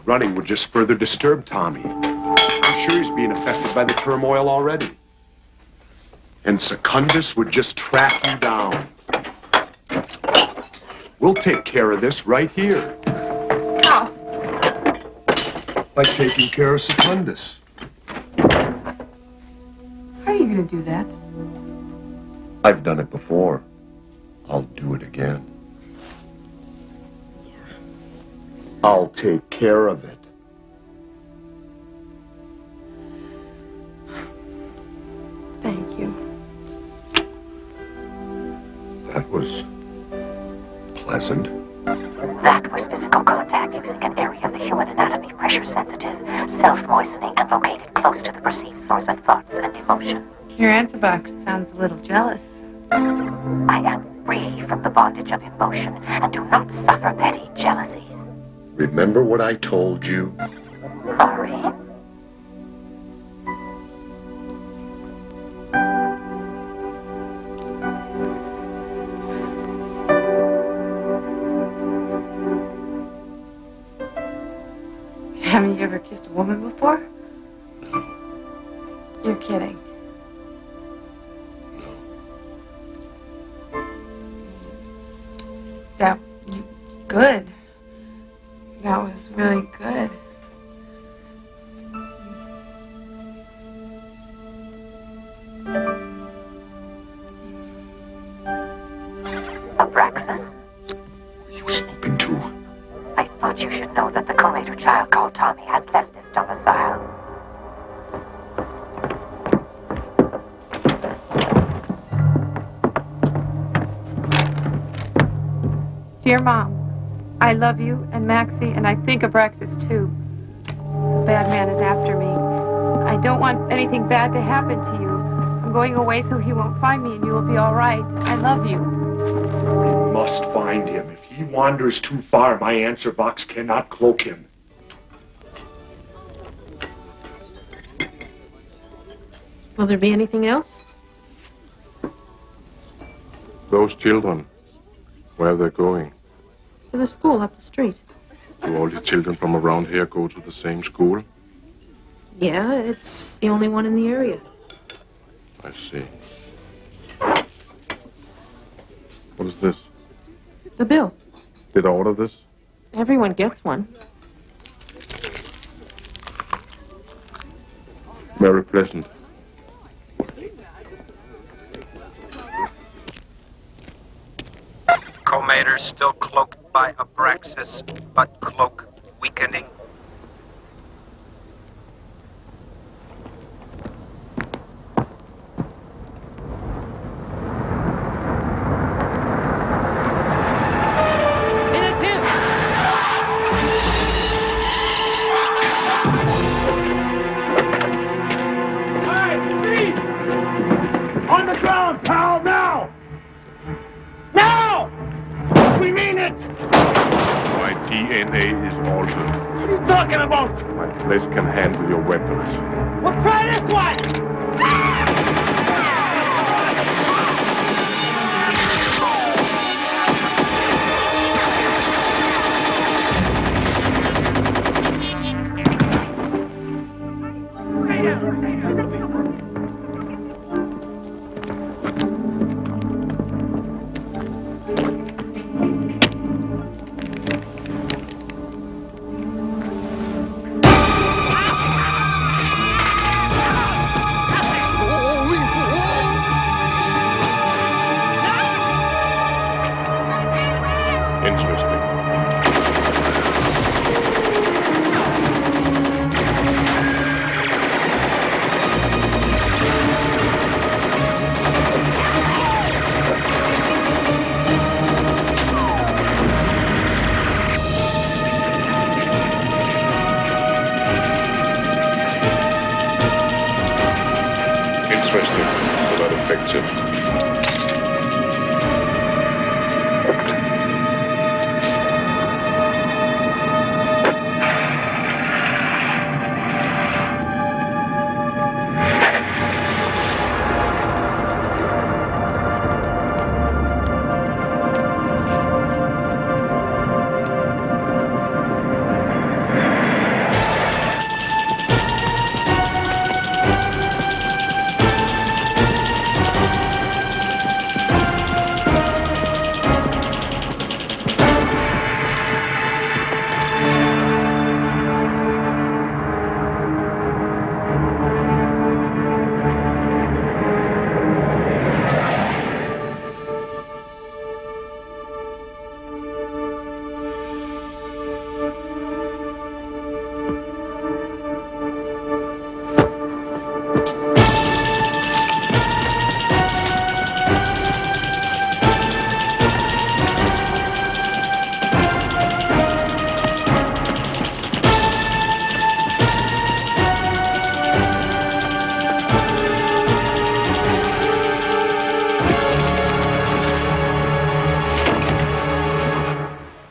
Running would just further disturb Tommy. I'm sure he's being affected by the turmoil already. And Secundus would just track you down. We'll take care of this right here. How? By taking care of Secundus. How are you going to do that? I've done it before. I'll do it again. I'll take care of it. Thank you. That was pleasant. That was physical contact using an area of the human anatomy pressure sensitive, self-moistening, and located close to the perceived source of thoughts and emotion. Your answer box sounds a little jealous. I am free from the bondage of emotion and do not suffer petty jealousies. Remember what I told you? Sorry. Haven't you ever kissed a woman before? No. You're kidding. No. That, good. That was really good. Abraxas? You were spoken to. I thought you should know that the collator child called Tommy has left this domicile. Dear Mom, I love you and Maxie, and I think Abraxas too. The bad man is after me. I don't want anything bad to happen to you. I'm going away so he won't find me and you will be all right. I love you. We must find him. If he wanders too far, my answer box cannot cloak him. Will there be anything else? Those children, where are they going? To the school up the street. Do all the children from around here go to the same school? Yeah, it's the only one in the area. I see. What is this? The bill. Did I order this? Everyone gets one. Very pleasant. Co-mater still cloaked by Abraxas, but cloak weakening. On the ground, pal, now! Now! We mean it! My DNA is altered. What are you talking about? My flesh can handle your weapons. Well, try this one! Interesting, but not effective.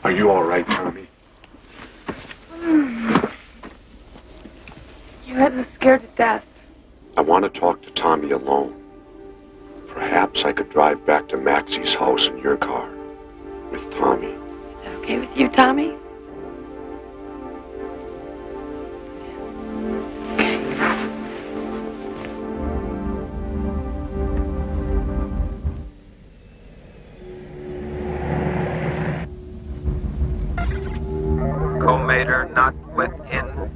Are you all right, Tommy? You had me scared to death. I want to talk to Tommy alone. Perhaps I could drive back to Maxie's house in your car with Tommy. Is that okay with you, Tommy? Co-mater not within.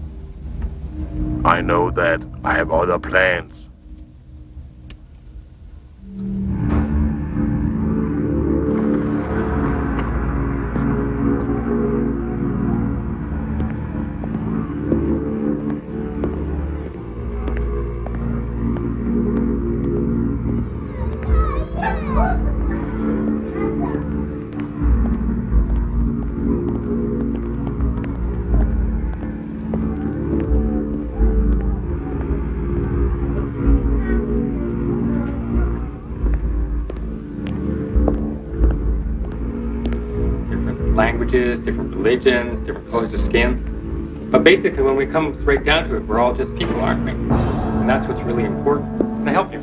I know that. I have other plans. languages, different religions, different colors of skin. But basically, when we come right down to it, we're all just people, aren't we? And that's what's really important. Can I help you?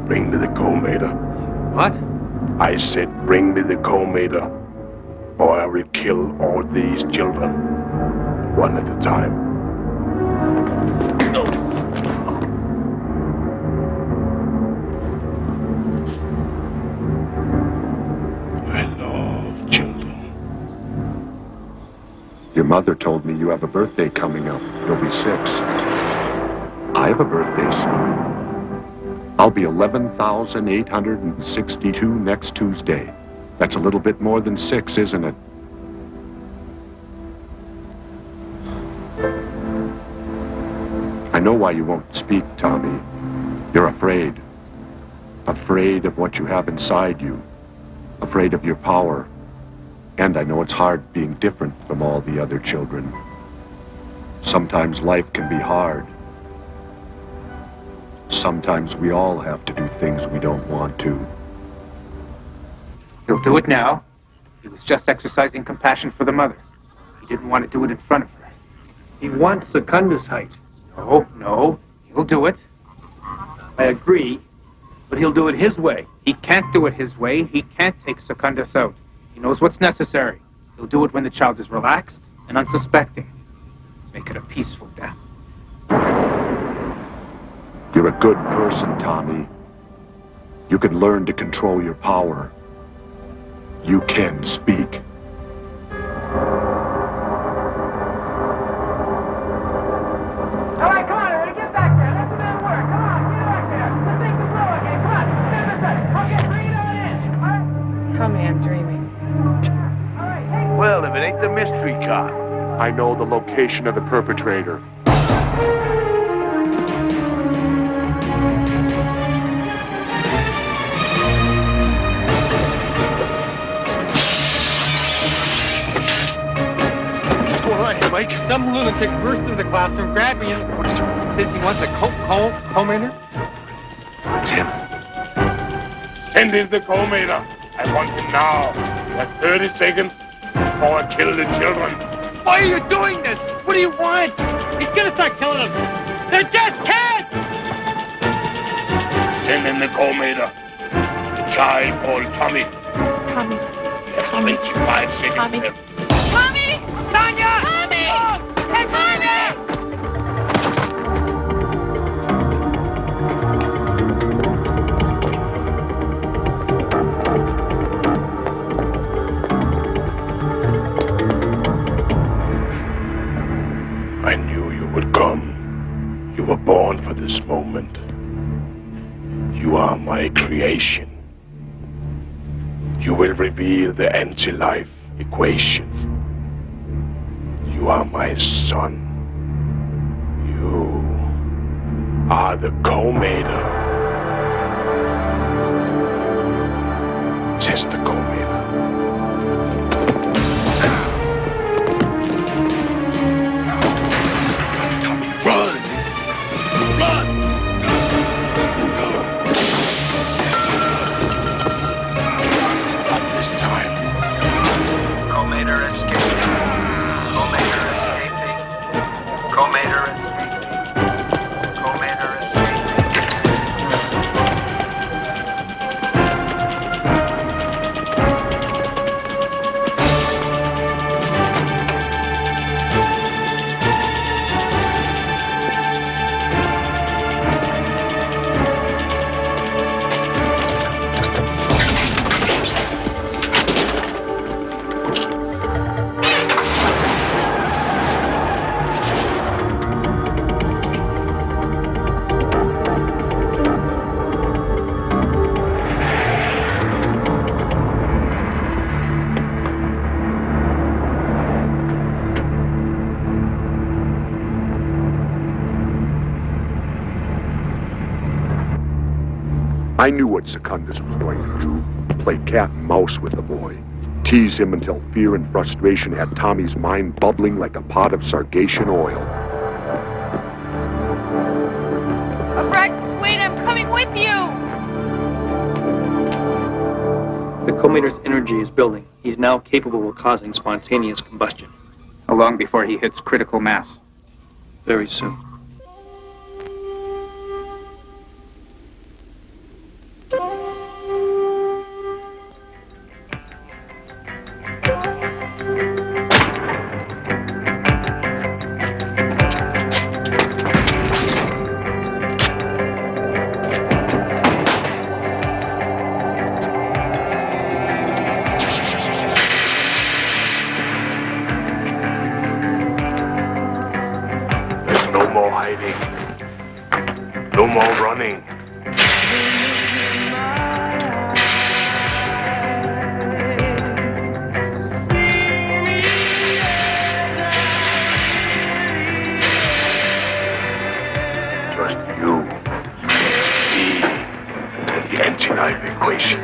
Bring me the co-mater. What? I said bring me the co-mater, or I will kill all these children, one at a time. I love children. Your mother told me you have a birthday coming up. You'll be 6. I have a birthday soon. I'll be 11,862 next Tuesday. That's a little bit more than 6, isn't it? I know why you won't speak, Tommy. You're afraid. Afraid of what you have inside you. Afraid of your power. And I know it's hard being different from all the other children. Sometimes life can be hard. Sometimes we all have to do things we don't want to. He'll do it now. He was just exercising compassion for the mother. He didn't want to do it in front of her. He wants Secundus height. No, he'll do it. I agree, but he'll do it his way. He can't do it his way. He can't take Secundus out. He knows what's necessary. He'll do it when the child is relaxed and unsuspecting. Make it a peaceful death. You're a good person, Tommy. You can learn to control your power. You can speak. All right, come on, everybody, get back there. Let's set work. Come on, get back there. Let's take the blow again. Come on, stand this way. Okay, bring it on in. All right? Tell me I'm dreaming. Well, if it ain't the mystery cop. I know the location of the perpetrator. What's going on here, Mike? Some lunatic burst into the classroom, grabbed me, and says he wants a co-mater. It's him. Send in the co-mater. I want him now. You have 30 seconds before I kill the children. Why are you doing this? What do you want? He's gonna start killing them. They're just kids! Send in the co-mater. The child called Tommy. Tommy. You have 25 seconds Tommy. left. Tommy! Sonia! Tommy! Hey, Tommy! I knew you would come. You were born for this moment. You are my creation. You will reveal the anti-life equation. You are my son. You are the co-mater. Test the co-mater. Run! Run! Not this time. Co-mater escaping. Co-mater escaping. Co-mater escaping. Co-mater escaping. I knew what Secundus was going to do. Play cat and mouse with the boy. Tease him until fear and frustration had Tommy's mind bubbling like a pot of Sargation oil. Abraxas, wait, I'm coming with you! The Co-Mater's energy is building. He's now capable of causing spontaneous combustion. How long before he hits critical mass? Very soon. No more running. Just you, me, and the anti-life equation.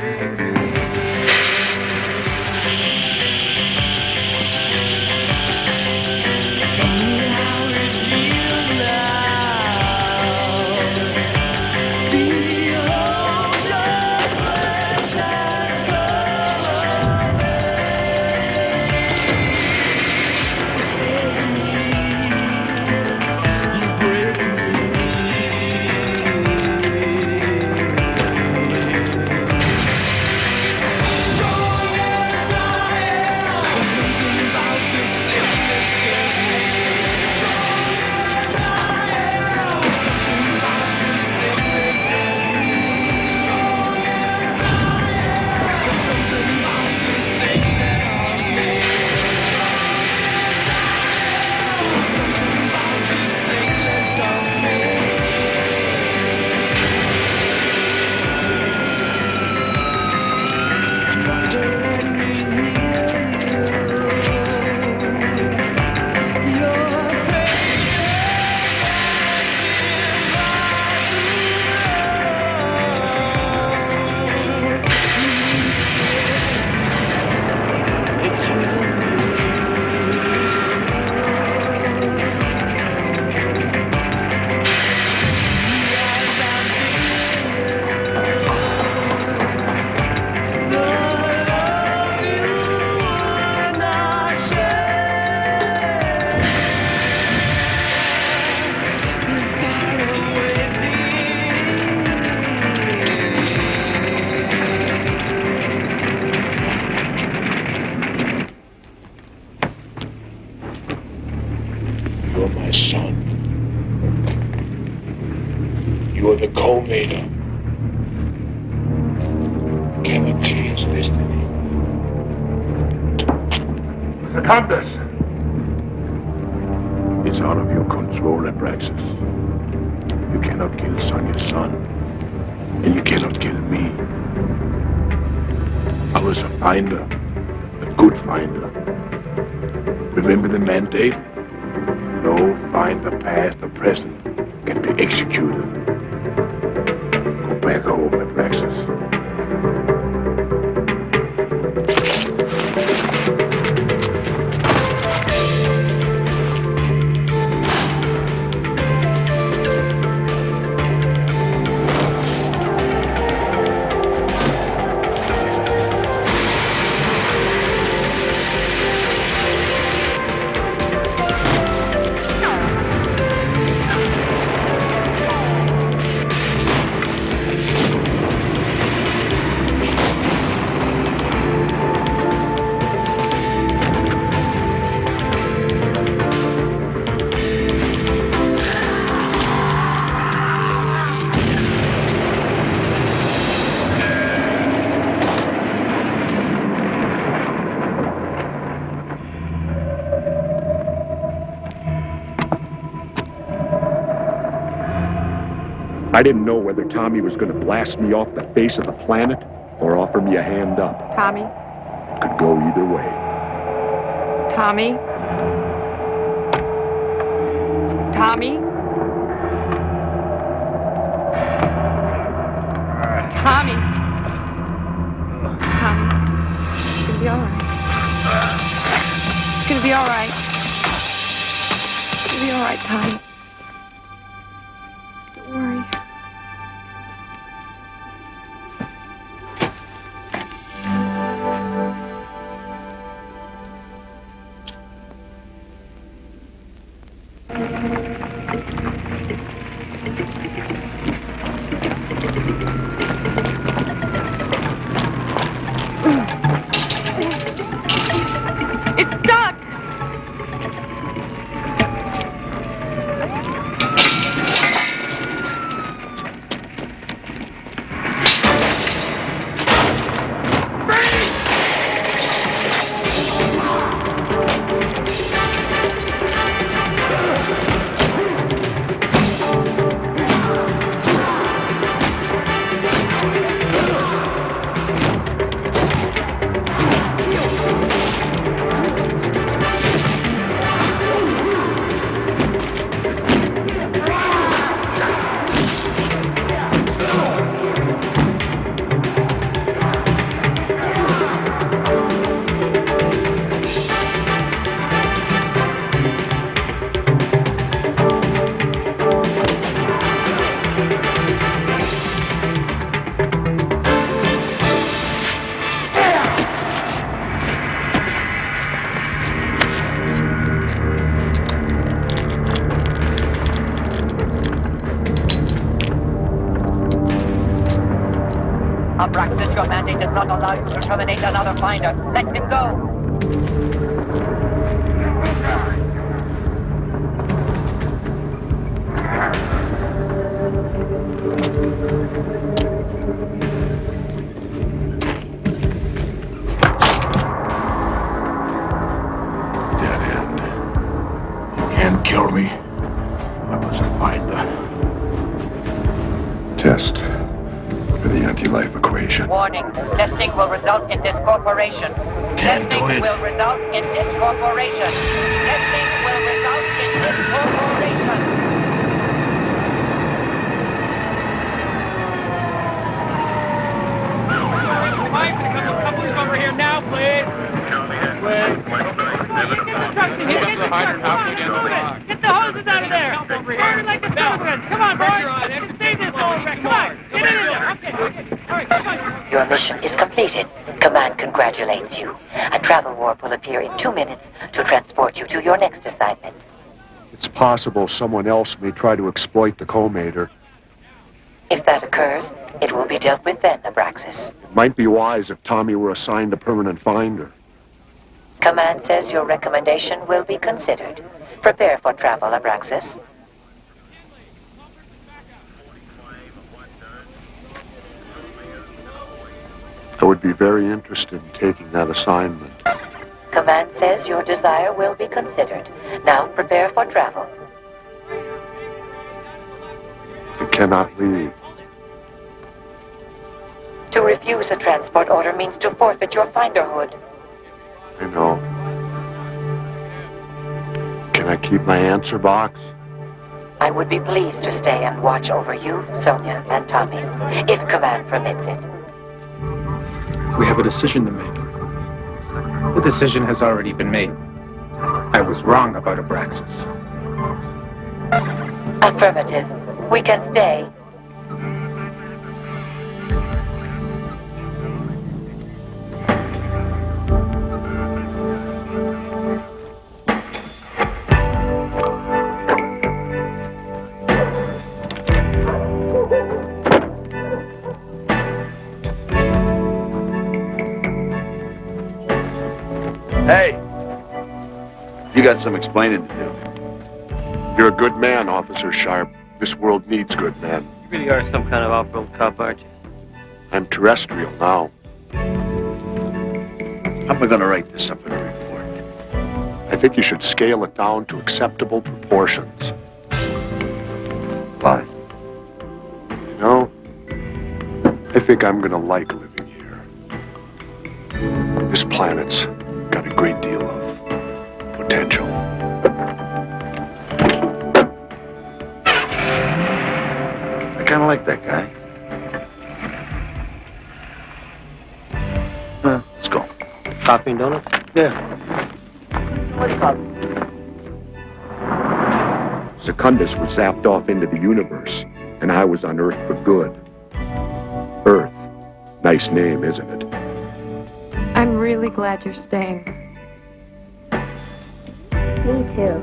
You're my son. You're the co-mater. Cannot change destiny. Secundus! It's out of your control, Abraxas. You cannot kill Sonia's son. And you cannot kill me. I was a finder. A good finder. Remember the mandate? No finder past or present can be executed. Go back home, Abraxas. I didn't know whether Tommy was going to blast me off the face of the planet or offer me a hand up. Tommy? It could go either way. Tommy? Tommy? Tommy? Tommy? It's gonna be all right. It's gonna be all right. It's gonna be all right, Tommy. Don't worry. Abraxas, your mandate does not allow you to terminate another finder. Let him go. Can't kill me. I was a finder. Test for the anti-life equation. Warning. Testing will result in discorporation. Testing will result in discorporation. Testing will result in discorporation. Couplers over here now, please. Get the trucks in here. Get the trucks. Come on, let's move it. Get the hoses out of there. Burn it like a celebrant. Come on, boys. Let's save this whole wreck. Come on. Get in there. Okay. All right, come on. Your mission is completed. Command congratulates you. A travel warp will appear in 2 minutes to transport you to your next assignment. It's possible someone else may try to exploit the co-mater. If that occurs, it will be dealt with then, Abraxas. It might be wise if Tommy were assigned a permanent finder. Command says your recommendation will be considered. Prepare for travel, Abraxas. I would be very interested in taking that assignment. Command says your desire will be considered. Now prepare for travel. I cannot leave. To refuse a transport order means to forfeit your finderhood. I know. Can I keep my answer box? I would be pleased to stay and watch over you, Sonia, and Tommy, if Command permits it. We have a decision to make. The decision has already been made. I was wrong about Abraxas. Affirmative. We can stay. Hey! You got some explaining to do. You're a good man, Officer Sharp. This world needs good men. You really are some kind of off-road cop, aren't you? I'm terrestrial now. How am I gonna write this up in a report? I think you should scale it down to acceptable proportions. Why? You know, I think I'm gonna like living here. This planet's got a great deal of potential. I kinda like that guy. Let's go. Coffee and donuts? Yeah. What's called? Secundus was zapped off into the universe, and I was on Earth for good. Earth. Nice name, isn't it? I'm really glad you're staying. Me too.